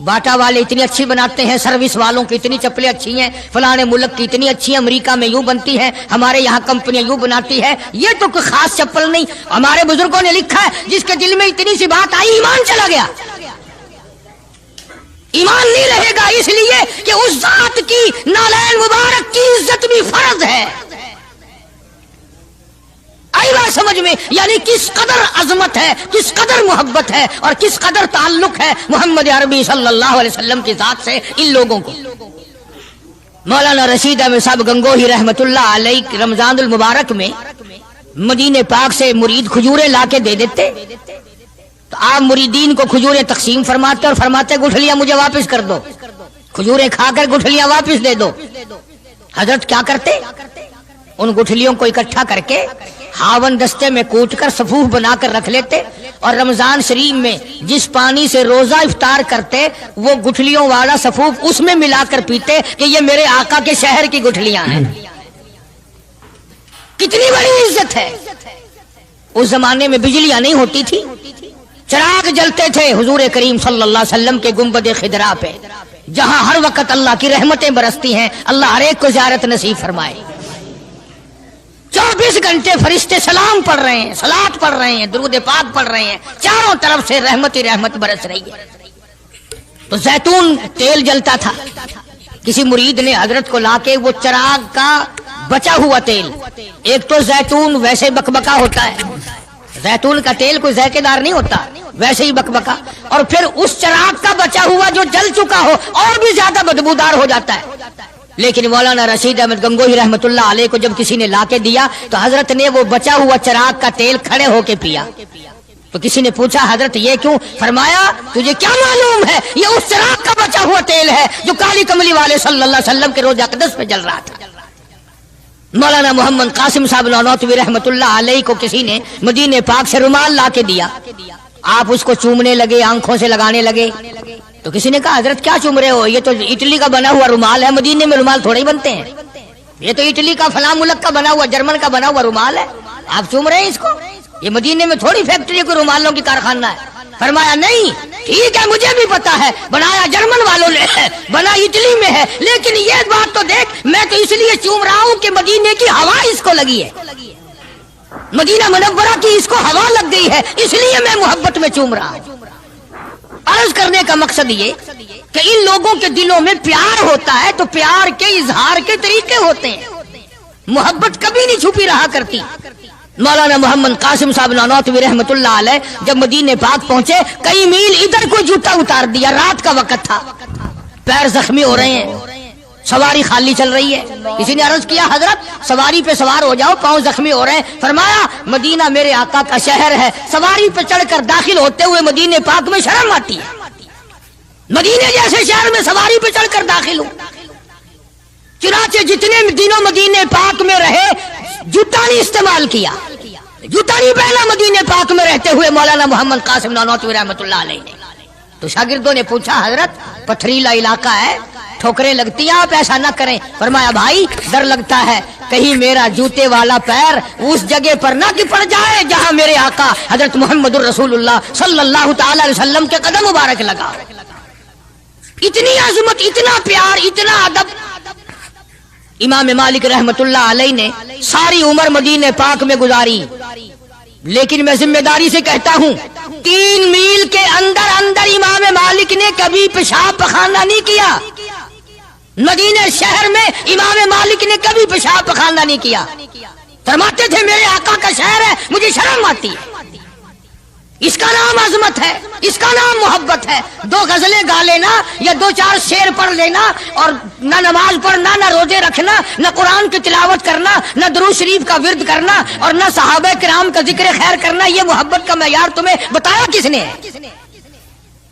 باٹا والے اتنی اچھی بناتے ہیں، سروس والوں کی اتنی چپلیں اچھی ہیں، فلانے ملک کی اتنی اچھی ہیں، امریکہ میں یوں بنتی ہیں، ہمارے یہاں کمپنیاں یوں بناتی ہے، یہ تو کوئی خاص چپل نہیں۔ ہمارے بزرگوں نے لکھا ہے جس کے دل میں اتنی سی بات آئی ایمان چلا گیا، ایمان نہیں رہے گا، اس لیے کہ اس ذات کی نالین مبارک کی عزت بھی فرض ہے۔ آئی بات سمجھ میں؟ یعنی کس قدر عظمت ہے، کس قدر محبت ہے، اور کس قدر تعلق ہے محمد عربی صلی اللہ علیہ وسلم کی ذات سے ان لوگوں کو۔ مولانا رشید احمد صاحب گنگوہی رحمت اللہ علیہ رمضان المبارک میں مدینے پاک سے مرید کھجوریں لا کے دے دیتے، تو آپ مریدین کو کھجوریں تقسیم فرماتے اور فرماتے گٹھلیاں مجھے واپس کر دو، کھجوریں کھا کر گٹھلیاں واپس دے دو۔ حضرت کیا کرتے؟ ان گٹھلیوں کو اکٹھا کر کے ہاون دستے میں کوٹ کر صفوف بنا کر رکھ لیتے، اور رمضان شریف میں جس پانی سے روزہ افطار کرتے وہ گٹھلیوں والا صفوف اس میں ملا کر پیتے کہ یہ میرے آقا کے شہر کی گٹھلیاں ہیں۔ کتنی بڑی عزت ہے۔ اس زمانے میں بجلیاں نہیں ہوتی تھی، چراغ جلتے تھے حضور کریم صلی اللہ علیہ وسلم کے گنبد خضرا پہ، جہاں ہر وقت اللہ کی رحمتیں برستی ہیں۔ اللہ ہر ایک کو زیارت نصیب فرمائے۔ 24 گھنٹے فرشتے سلام پڑھ رہے ہیں، صلات پڑھ رہے ہیں، درود پاک پڑھ رہے ہیں، چاروں طرف سے رحمت ہی رحمت برس رہی ہے۔ تو زیتون تیل جلتا تھا، کسی مرید نے حضرت کو لا کے وہ چراغ کا بچا ہوا تیل، ایک تو زیتون ویسے بکبکا ہوتا ہے، زیتون کا تیل کوئی ذائقے دار نہیں ہوتا، ویسے ہی بکبکا، اور پھر اس چراغ کا بچا ہوا جو جل چکا ہو اور بھی زیادہ بدبودار ہو جاتا ہے۔ لیکن مولانا رشید احمد گنگوہی رحمت اللہ علیہ کو جب کسی نے لا کے دیا تو حضرت نے وہ بچا ہوا چراغ کا تیل کھڑے ہو کے پیا۔ تو کسی نے پوچھا حضرت یہ کیوں؟ فرمایا تجھے کیا معلوم ہے یہ اس چراغ کا بچا ہوا تیل ہے جو کالی کملی والے صلی اللہ علیہ وسلم کے روضہ اقدس پہ جل رہا تھا۔ مولانا محمد قاسم صاحب نانوتوی رحمت اللہ علیہ کو کسی نے مدینے پاک سے رومال لا کے دیا، آپ اس کو چومنے لگے، آنکھوں سے لگانے لگے، تو کسی نے کہا حضرت کیا چوم رہے ہو، یہ تو اٹلی کا بنا ہوا رومال ہے، مدینے میں رومال تھوڑے ہی بنتے ہیں، یہ تو اٹلی کا فلاں ملک کا بنا ہوا، جرمن کا بنا ہوا رومال ہے، آپ چوم رہے ہیں اس کو، یہ مدینے میں تھوڑی فیکٹری کوئی رومالوں کی کارخانہ ہے۔ فرمایا نہیں ٹھیک ہے مجھے بھی پتا ہے بنایا جرمن والوں نے ہے، بنا اٹلی میں ہے، لیکن یہ بات تو دیکھ میں تو اس لیے چوم رہا ہوں کہ مدینے کی ہوا اس کو لگی ہے، مدینہ منورہ کی اس کو ہوا لگ گئی ہے، اس لیے میں محبت میں چوم رہا ہوں۔ عرض کرنے کا مقصد یہ کہ ان لوگوں کے دلوں میں پیار ہوتا ہے تو پیار کے اظہار کے طریقے ہوتے ہیں، محبت کبھی نہیں چھپی رہا کرتی۔ مولانا محمد قاسم صاحب نانوتوی رحمت اللہ علیہ جب مدینے پاک پہنچے کئی میل ادھر کو جوتا اتار دیا، رات کا وقت تھا، پیر زخمی ہو رہے ہیں، سواری خالی چل رہی ہے، کسی نے عرض کیا حضرت سواری پہ سوار ہو جاؤ، پاؤں زخمی ہو رہے ہیں۔ فرمایا مدینہ میرے آقا کا شہر ہے، سواری پہ چڑھ کر داخل ہوتے ہوئے مدینے پاک میں شرم آتی ہے، مدینے جیسے شہر میں سواری پہ چڑھ کر داخل ہوں۔ چنانچہ جتنے دنوں مدینے پاک میں رہے جوتا نہیں استعمال کیا، جوتا نہیں پہنا مدینے پاک میں رہتے ہوئے مولانا محمد قاسم نانوتوی رحمت اللہ علیہ نے۔ تو شاگردوں نے پوچھا حضرت پتھریلا علاقہ ہے، ٹھوکریں لگتی ہیں، آپ ایسا نہ کریں۔ فرمایا بھائی ڈر لگتا ہے کہیں میرا جوتے والا پیر اس جگہ پر نہ کہ پڑ جائے جہاں میرے آقا حضرت محمد الرسول اللہ صلی اللہ تعالی علیہ وسلم کے قدم مبارک لگا۔ اتنی عظمت، اتنا پیار، اتنا ادب۔ امام مالک رحمت اللہ علیہ نے ساری عمر مدینے پاک میں گزاری، لیکن میں ذمہ داری سے کہتا ہوں 3 میل کے اندر اندر امام مالک نے کبھی پیشاب پخانہ نہیں کیا، مدینے شہر میں امام مالک نے کبھی پیشاب پخانہ نہیں کیا۔ فرماتے تھے میرے آقا کا شہر ہے مجھے شرم آتی ہے، اس کا نام عظمت ہے، اس کا نام محبت ہے۔ 2 غزلیں گا لینا یا 2-4 شعر پڑھ لینا اور نہ نماز پڑھنا، نہ روزے رکھنا، نہ قرآن کی تلاوت کرنا، نہ درود شریف کا ورد کرنا اور نہ صحابہ کرام کا ذکر خیر کرنا، یہ محبت کا معیار تمہیں بتایا کس نے ہے؟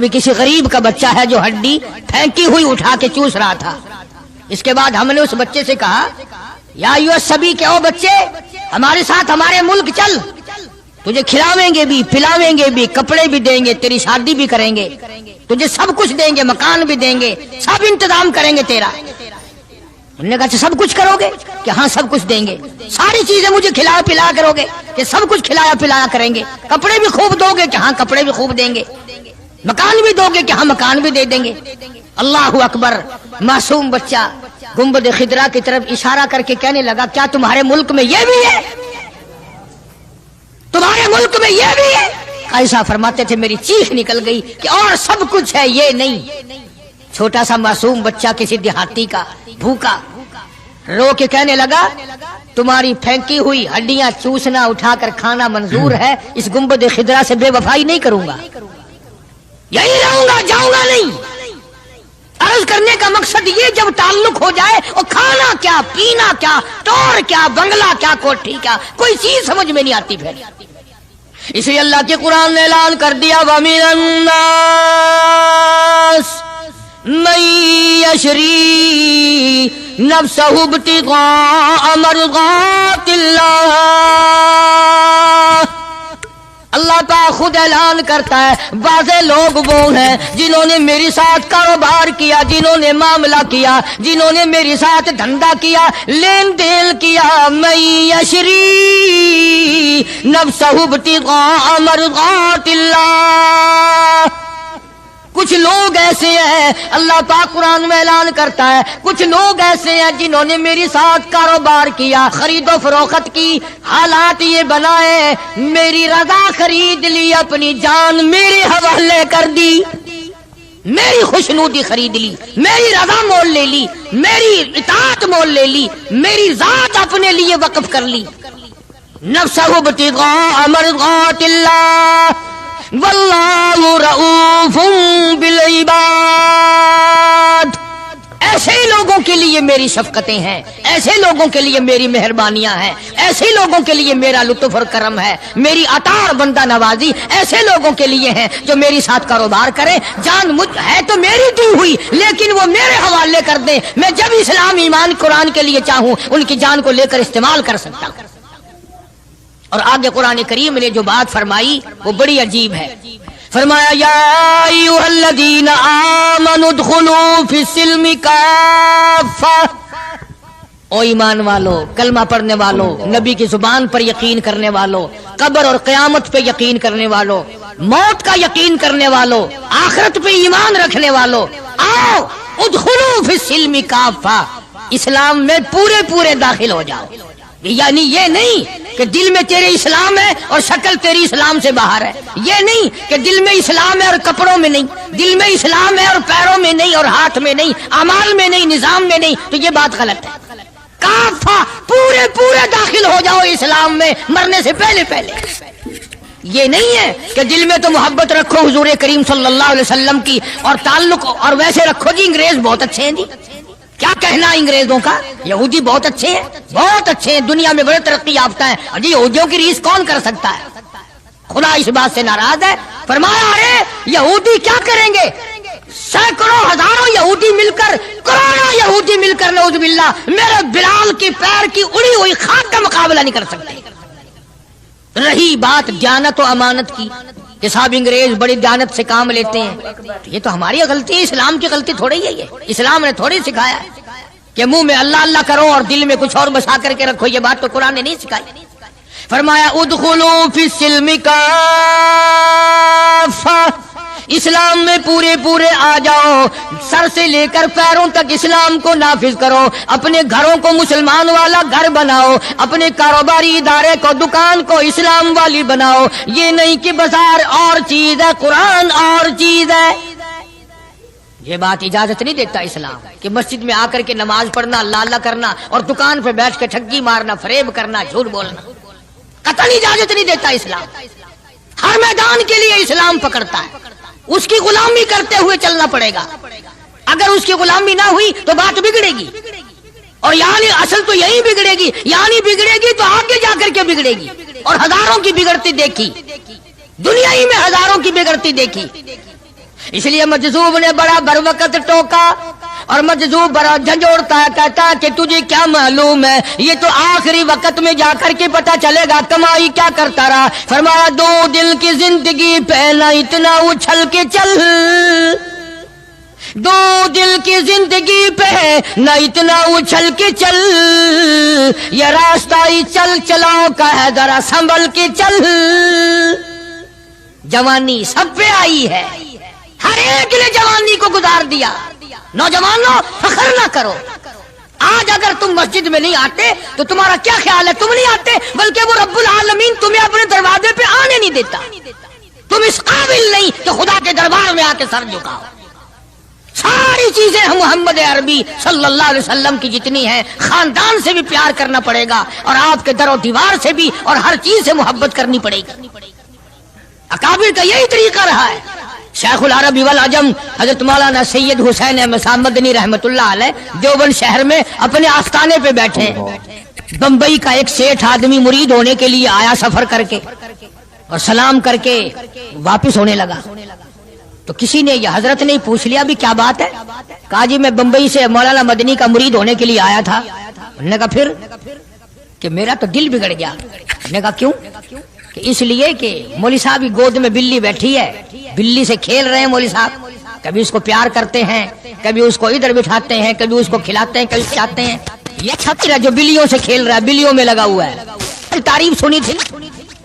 بھی کسی غریب کا بچہ ہے جو ہڈی پھینکی ہوئی اٹھا کے چوس رہا تھا. اس کے بعد ہم نے اس بچے سے کہا یا ایھا الصبی کہ او بچے ہمارے ساتھ ہمارے ملک چل, تجھے کھلاویں گے بھی پلاویں گے بھی کپڑے بھی دیں گے, تیری شادی بھی کریں گے, تجھے سب کچھ دیں گے, مکان بھی دیں گے, سب انتظام کریں گے تیرا. انہوں نے کہا اچھا سب کچھ کرو گے کہ ہاں سب کچھ دیں گے, ساری چیزیں مجھے کھلایا پلایا کرو گے کہ سب کچھ کھلایا پلایا کریں گے, کپڑے بھی خوب دو گے کہ ہاں کپڑے بھی خوب دیں گے, مکان بھی دو گے کہ ہاں مکان بھی دے دیں گے. اللہ اکبر. معصوم بچہ گنبد خضرا کی طرف اشارہ کر کے کہنے لگا کیا تمہارے ملک میں یہ بھی ہے, تمہارے ملک میں یہ بھی ہے؟ ایسا فرماتے تھے میری چیخ نکل گئی کہ اور سب کچھ ہے یہ نہیں. چھوٹا سا معصوم بچہ کسی دیہاتی کا بھوکا رو کے کہنے لگا تمہاری پھینکی ہوئی ہڈیاں چوسنا اٹھا کر کھانا منظور ہے, اس گنبد خضرا سے بے وفائی نہیں کروں گا, یہی رہوں گا, جاؤں گا نہیں. عرض کرنے کا مقصد یہ جب تعلق ہو جائے اور کھانا کیا پینا کیا ٹور کیا بنگلہ کیا کوٹھی کیا کوئی چیز سمجھ میں نہیں آتی. پھر اس لیے اللہ کے قرآن نے اعلان کر دیا وَمِنَ النَّاسِ مَن يَشْرِي نَفْسَهُ ابْتِغَاءَ مَرْضَاتِ اللَّهِ. اللہ پاک خود اعلان کرتا ہے بعض لوگ وہ ہیں جنہوں نے میری ساتھ کاروبار کیا, جنہوں نے معاملہ کیا, جنہوں نے میری ساتھ دھندا کیا, لین دین کیا. من یشری نفسہ ابتغاء مرضات اللہ. کچھ لوگ ایسے ہیں, اللہ پاک قرآن میں اعلان کرتا ہے کچھ لوگ ایسے ہیں جنہوں نے میری ساتھ کاروبار کیا, خرید و فروخت کی, حالات یہ بنائے, میری رضا خرید لی, اپنی جان میرے حوالے کر دی, میری خوشنودی خرید لی, میری رضا مول لے لی, میری اطاعت مول لے لی, میری ذات اپنے لیے وقف کر لی. نفسہ ابتغاء مرضات اللہ واللہ رؤوف بالعباد. ایسے لوگوں کے لیے میری شفقتیں ہیں, ایسے لوگوں کے لیے میری مہربانیاں ہیں, ایسے لوگوں کے لیے میرا لطف اور کرم ہے, میری عطا اور بندہ نوازی ایسے لوگوں کے لیے ہیں جو میری ساتھ کاروبار کریں. جان مجھ ہے تو میری دی ہوئی لیکن وہ میرے حوالے کر دیں, میں جب اسلام ایمان قرآن کے لیے چاہوں ان کی جان کو لے کر استعمال کر سکتا ہوں. اور آگے قرآن کریم نے جو بات فرمائی وہ بڑی عجیب ہے. فرمایا یا ایھا الذین آمنوا ادخلوا فی السلم کافہ. او ایمان والو, کلمہ پڑھنے والو, نبی کی زبان پر یقین کرنے والو, قبر اور قیامت پہ یقین کرنے والو, موت کا یقین کرنے والو, آخرت پہ ایمان رکھنے والو, آؤ ادخلوا فی السلم کافہ, اسلام میں پورے پورے داخل ہو جاؤ. یعنی یہ نہیں کہ دل میں تیرے اسلام ہے اور شکل تیری اسلام سے باہر ہے, یہ نہیں کہ دل میں اسلام ہے اور کپڑوں میں نہیں, دل میں اسلام ہے اور پیروں میں نہیں اور ہاتھ میں نہیں, اعمال میں نہیں, نظام میں نہیں, تو یہ بات غلط ہے. کافہ پورے پورے داخل ہو جاؤ اسلام میں مرنے سے پہلے پہلے. یہ نہیں ہے کہ دل میں تو محبت رکھو حضور کریم صلی اللہ علیہ وسلم کی اور تعلق, اور ویسے رکھو جی انگریز بہت اچھے ہیں جی, کیا کہنا انگریزوں کا, یہودی بہت اچھے ہیں, بہت اچھے ہیں, دنیا میں بڑے ترقی یافتہ ہیں, جی یہودیوں کی ریس کون کر سکتا ہے. خدا اس بات سے ناراض ہے. فرمایا ارے یہودی کیا کریں گے, سینکڑوں ہزاروں یہودی مل کر, کروڑوں یہودی مل کر نعوذ باللہ میرے بلال کی پیر کی اڑی ہوئی خاک کا مقابلہ نہیں کر سکتے. رہی بات دیانت و امانت کی کہ صاحب انگریز بڑی دیانت سے کام لیتے ہیں, یہ تو ہماری غلطی ہے, اسلام کی غلطی تھوڑی ہے. یہ اسلام نے تھوڑی سکھایا ہے کہ منہ میں اللہ اللہ کرو اور دل میں کچھ اور بسا کر کے رکھو, یہ بات تو قرآن نے نہیں سکھائی. فرمایا ادخلوا فی السلم کافہ, اسلام میں پورے پورے آ جاؤ, سر سے لے کر پیروں تک اسلام کو نافذ کرو, اپنے گھروں کو مسلمان والا گھر بناؤ, اپنے کاروباری ادارے کو دکان کو اسلام والی بناؤ. یہ نہیں کہ بازار اور چیز ہے قرآن اور چیز ہے. یہ بات اجازت نہیں دیتا اسلام کہ مسجد میں آ کر کے نماز پڑھنا, اللہ اللہ کرنا اور دکان پہ بیٹھ کے ٹھگی مارنا, فریب کرنا, جھوٹ بولنا, قطعاً اجازت نہیں دیتا اسلام. ہر میدان کے لیے اسلام پکڑتا ہے, اس کی غلامی کرتے ہوئے چلنا پڑے گا. اگر اس کی غلامی نہ ہوئی تو بات بگڑے گی, اور یعنی اصل تو یہی بگڑے گی, یعنی بگڑے گی تو آگے جا کر کے بگڑے گی. اور ہزاروں کی بگڑتی دیکھی, دنیا ہی میں ہزاروں کی بگڑتی دیکھی. اس لیے مجذوب نے بڑا بر وقت ٹوکا، اور مجذوب بڑا جھنجھوڑتا ہے، کہتا ہے کہ تجھے کیا معلوم ہے، یہ تو آخری وقت میں جا کر کے پتہ چلے گا کمائی کیا کرتا رہا۔ فرمایا دو دل کی زندگی پہ نہ اتنا اچھل کے چل، دو دل کی زندگی پہ نہ اتنا اچھل کے چل، یہ راستہ ہی چل چلاؤ کا ہے ذرا سنبھل کے چل۔ جوانی سب پہ آئی ہے، ہر ایک نے جوانی کو گزار دیا۔ نوجوانوں فخر نہ کرو، آج اگر تم مسجد میں نہیں آتے تو تمہارا کیا خیال ہے؟ تم نہیں آتے، بلکہ وہ رب العالمین تمہیں اپنے دروازے پہ آنے نہیں دیتا۔ تم اس قابل نہیں کہ خدا کے دربار میں آ کے سر جھکاؤ۔ ساری چیزیں ہم محمد عربی صلی اللہ علیہ وسلم کی جتنی ہیں، خاندان سے بھی پیار کرنا پڑے گا، اور آپ کے در و دیوار سے بھی، اور ہر چیز سے محبت کرنی پڑے گی۔ اکابر کا یہی طریقہ رہا ہے۔ شیخ العرب والعجم حضرت مولانا سید حسین احمد صاحب مدنی رحمت اللہ علیہ دیوبند شہر میں اپنے آستانے پہ بیٹھے، بمبئی کا ایک سیٹھ آدمی مرید ہونے کے لیے آیا سفر کر کے، اور سلام کر کے واپس ہونے لگا، تو کسی نے یہ حضرت نے پوچھ لیا بھی کیا بات ہے؟ کہا جی میں بمبئی سے مولانا مدنی کا مرید ہونے کے لیے آیا تھا۔ انہوں نے کہا پھر؟ کہ میرا تو دل بگڑ گیا۔ انہوں نے کہا کیوں؟ کہ اس لیے کہ مولوی صاحب کی گود میں بلی بیٹھی ہے، بلی سے کھیل رہے ہیں مولوی صاحب، کبھی اس کو پیار کرتے ہیں، کبھی اس کو ادھر بٹھاتے ہیں، کبھی اس کو کھلاتے ہیں، کبھی کھلاتے ہیں۔ یہ چھترا جو بلیوں سے کھیل رہا ہے، بلیوں میں لگا ہوا ہے۔ تعریف سنی تھی۔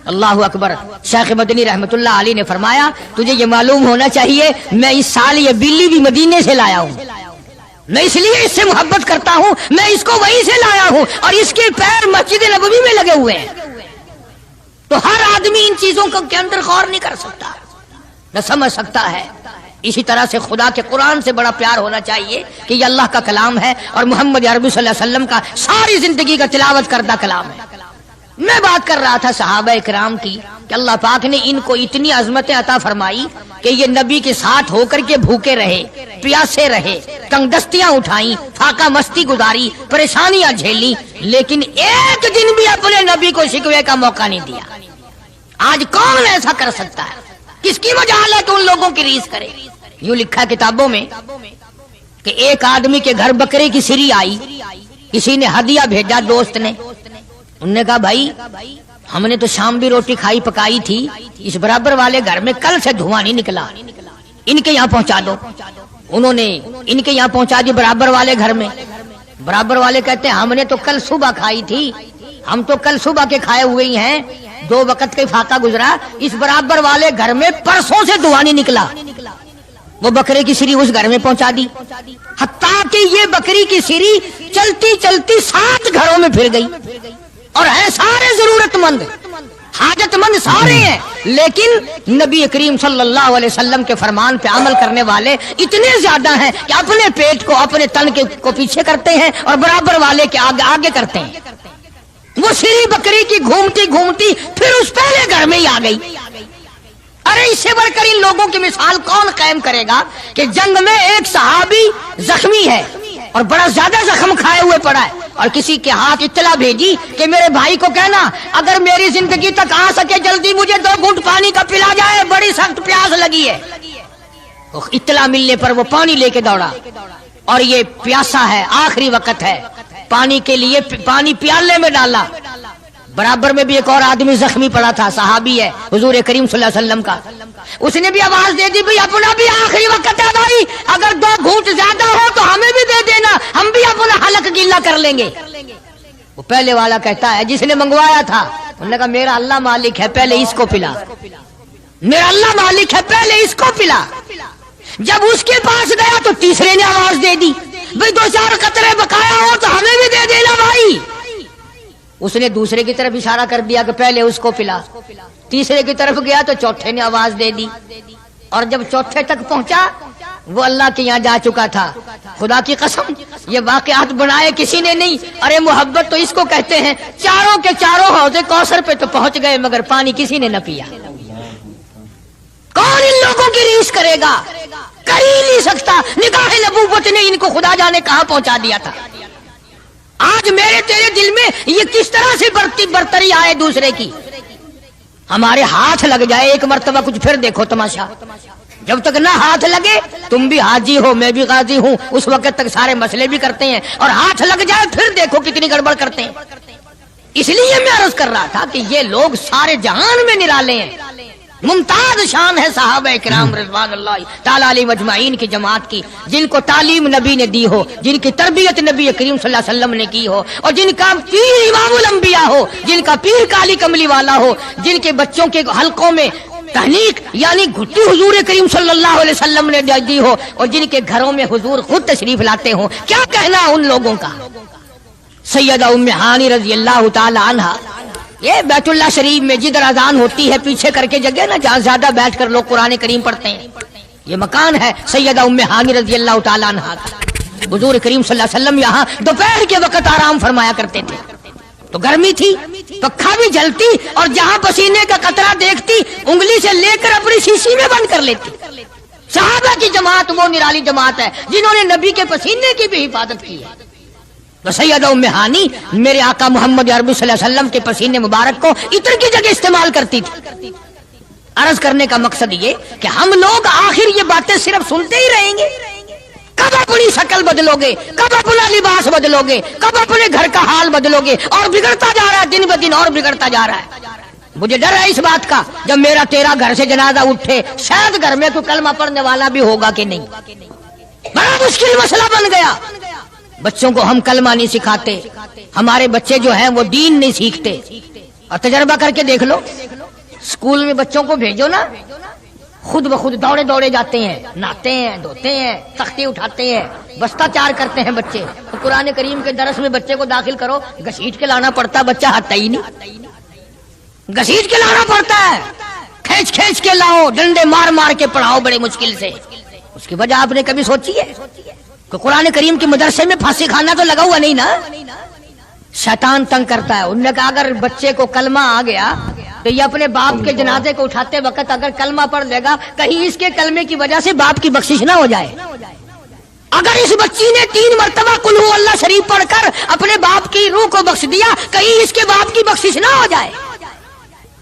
اللہ اکبر۔ شیخ مدنی رحمت اللہ علیہ نے فرمایا تجھے یہ معلوم ہونا چاہیے میں اس سال یہ بلی بھی مدینے سے لایا ہوں، میں اس لیے اس سے محبت کرتا ہوں، میں اس کو وہیں سے لایا ہوں، اور اس کے پیر مسجد نبوی میں لگے ہوئے ہیں۔ تو ہر آدمی ان چیزوں کے اندر غور نہیں کر سکتا، نہ سمجھ سکتا ہے۔ اسی طرح سے خدا کے قرآن سے بڑا پیار ہونا چاہیے کہ یہ اللہ کا کلام ہے، اور محمد عربی صلی اللہ علیہ وسلم کا ساری زندگی کا تلاوت کردہ کلام ہے۔ میں بات کر رہا تھا صحابہ اکرام کی کہ اللہ پاک نے ان کو اتنی عظمتیں عطا فرمائی کہ یہ نبی کے ساتھ ہو کر کے بھوکے رہے، پیاسے رہے، تنگ دستیاں اٹھائیں، فاقہ مستی گزاری، پریشانیاں جھیلی، لیکن ایک دن بھی اپنے نبی کو شکوے کا موقع نہیں دیا۔ آج کون ایسا کر سکتا ہے؟ کس کی مجال ہے کہ ان لوگوں کی ریس کرے؟ یوں لکھا کتابوں میں کہ ایک آدمی کے گھر بکرے کی سری آئی، کسی نے ہدیہ بھیجا دوست نے، انہوں نے کہا بھائی ہم نے تو شام بھی روٹی کھائی پکائی تھی، اس برابر والے گھر میں کل سے دھواں نہیں نکلا، ان کے یہاں پہنچا دو۔ انہوں نے ان کے یہاں پہنچا دی برابر والے گھر میں۔ برابر والے کہتے ہیں ہم نے تو کل صبح کھائی تھی، ہم تو کل صبح کے کھائے ہوئے ہی ہیں، 2 وقت کا فاقہ گزرا، اس برابر والے گھر میں پرسوں سے دھواں نہیں نکلا۔ وہ بکرے کی سری اس گھر میں پہنچا دی، حتیٰ کہ یہ بکری کی سری چلتی چلتی 7 گھروں میں پھر گئی، اور ہے سارے ضرورت مند، حاجت مند سارے ہیں، لیکن نبی کریم صلی اللہ علیہ وسلم کے فرمان پہ عمل کرنے والے اتنے زیادہ ہیں کہ اپنے پیٹ کو اپنے تن کو پیچھے کرتے ہیں اور برابر والے کے آگے آگے کرتے ہیں۔ وہ سری بکری کی گھومتی گھومتی پھر اس پہلے گھر میں ہی آ گئی۔ ارے اس سے بڑھ کر ان لوگوں کی مثال کون قائم کرے گا کہ جنگ میں ایک صحابی زخمی ہے اور بڑا زیادہ زخم کھائے ہوئے پڑا ہے، اور کسی کے ہاتھ اطلاع بھیجی کہ میرے بھائی کو کہنا اگر میری زندگی تک آ سکے جلدی مجھے 2 گھونٹ پانی کا پلا جائے، بڑی سخت پیاس لگی ہے۔ اطلاع ملنے پر وہ پانی لے کے دوڑا، اور یہ پیاسا ہے، آخری وقت ہے، پانی کے لیے پانی پیالے میں ڈالا۔ برابر میں بھی ایک اور آدمی زخمی پڑا تھا، صحابی ہے حضور کریم صلی اللہ علیہ وسلم کا، اس نے بھی آواز دے دی بھئی اپنا بھی آخری وقت ہے بھائی، اگر 2 گھونٹ زیادہ ہو تو ہمیں بھی دے دینا، ہم بھی اپنا حلق گیلا کر لیں گے۔ وہ پہلے والا کہتا ہے جس نے منگوایا تھا، انہوں نے کہا میرا اللہ مالک ہے، پہلے اس کو پلا، میرا اللہ مالک ہے، پہلے اس کو پلا۔ جب اس کے پاس گیا تو تیسرے نے آواز دے دی بھئی 2-4 قطرے بقایا ہو تو ہمیں بھی دے دینا بھائی۔ اس نے دوسرے کی طرف اشارہ کر دیا کہ پہلے اس کو پلا، تیسرے کی طرف گیا تو چوتھے نے آواز دے دی، اور جب چوتھے تک پہنچا وہ اللہ کے یہاں جا چکا تھا۔ خدا کی قسم یہ واقعات بنائے کسی نے نہیں، ارے محبت تو اس کو کہتے ہیں۔ چاروں کے چاروں حوض کوثر پہ تو پہنچ گئے مگر پانی کسی نے نہ پیا۔ کون ان لوگوں کی ریس کرے گا؟ کر ہی نہیں سکتا۔ نگاہ نبوت نے ان کو خدا جانے کہاں پہنچا دیا تھا۔ آج میرے تیرے دل میں یہ کس طرح سے برتری آئے دوسرے کی، ہمارے ہاتھ لگ جائے ایک مرتبہ، کچھ پھر دیکھو تماشا، جب تک نہ ہاتھ لگے، تم بھی حاجی ہو میں بھی غازی ہوں، اس وقت تک سارے مسئلے بھی کرتے ہیں، اور ہاتھ لگ جائے پھر دیکھو کتنی گڑبڑ کرتے ہیں۔ اس لیے میں عرض کر رہا تھا کہ یہ لوگ سارے جہان میں نرالے ہیں، ممتاز شان ہے صحابہ کرام رضوان اللہ تعالی علیہ اجمعین کی جماعت کی، جن کو تعلیم نبی نے دی ہو، جن کی تربیت نبی کریم صلی اللہ علیہ وسلم نے کی ہو، اور جن کا پیر امام الانبیاء ہو، جن کا پیر کالی کملی والا ہو، جن کے بچوں کے حلقوں میں تحنیک یعنی گھٹی حضور کریم صلی اللہ علیہ وسلم نے دی ہو، اور جن کے گھروں میں حضور خود تشریف لاتے ہوں۔ کیا کہنا ان لوگوں کا؟ سیدہ ام ہانی رضی اللہ تعالی عنہا، یہ بیت اللہ شریف میں جدھر اذان ہوتی ہے پیچھے کر کے جگہ نا جہاں زیادہ بیٹھ کر لوگ قرآن کریم پڑھتے ہیں، یہ مکان ہے سیدہ ام ہانی رضی اللہ تعالی عنہا کا۔ حضور کریم صلی اللہ علیہ وسلم یہاں دوپہر کے وقت آرام فرمایا کرتے تھے، تو گرمی تھی، پکھا بھی جلتی، اور جہاں پسینے کا قطرہ دیکھتی انگلی سے لے کر اپنی شیشی میں بند کر لیتی۔ صحابہ کی جماعت وہ نرالی جماعت ہے جنہوں نے نبی کے پسینے کی بھی حفاظت کی ہے۔ تو سیدہ ام ہانی میرے آقا محمد عربی صلی اللہ علیہ وسلم کے پسینے مبارک کو عطر کی جگہ استعمال کرتی تھی۔ عرض کرنے کا مقصد یہ کہ ہم لوگ آخر یہ باتیں صرف سنتے ہی رہیں گے؟ کب اپنی شکل بدلو گے؟ کب اپنا لباس بدلو گے؟ کب اپنے گھر کا حال بدلو گے؟ اور بگڑتا جا رہا ہے، دن بدن اور بگڑتا جا رہا ہے۔ مجھے ڈر ہے اس بات کا، جب میرا تیرا گھر سے جنازہ اٹھے شاید گھر میں کوئی کلمہ پڑھنے والا بھی ہوگا کہ نہیں۔ بڑا مشکل مسئلہ بن گیا۔ بچوں کو ہم کلمہ نہیں سکھاتے، ہمارے بچے جو ہیں وہ دین نہیں سیکھتے، اور تجربہ کر کے دیکھ لو، اسکول میں بچوں کو بھیجو نا، خود بخود دوڑے دوڑے جاتے ہیں، نہاتے ہیں، دھوتے ہیں، تختے اٹھاتے ہیں، بستہ چار کرتے ہیں بچے۔ تو قرآن کریم کے درس میں بچے کو داخل کرو، گھسیٹ کے لانا پڑتا، بچہ ہٹتا ہی نہیں، گھسیٹ کے لانا پڑتا ہے، کھینچ کھینچ کے لاؤ، ڈنڈے مار مار کے پڑھاؤ بڑے مشکل سے۔ اس کی وجہ آپ نے کبھی سوچی ہے کہ قرآن کریم کے مدرسے میں پھانسی کھانا تو لگا ہوا نہیں نا؟ شیطان تنگ کرتا ہے۔ انہوں نے کہا اگر بچے کو کلمہ آ گیا تو یہ اپنے باپ کے جنازے کو اٹھاتے وقت اگر کلمہ پڑھ لے گا، کہیں اس کے کلمے کی وجہ سے باپ کی بخشش نہ ہو جائے۔ اگر اس بچی نے 3 مرتبہ قل ہو اللہ شریف پڑھ کر اپنے باپ کی روح کو بخش دیا، کہیں اس کے باپ کی بخشش نہ ہو جائے۔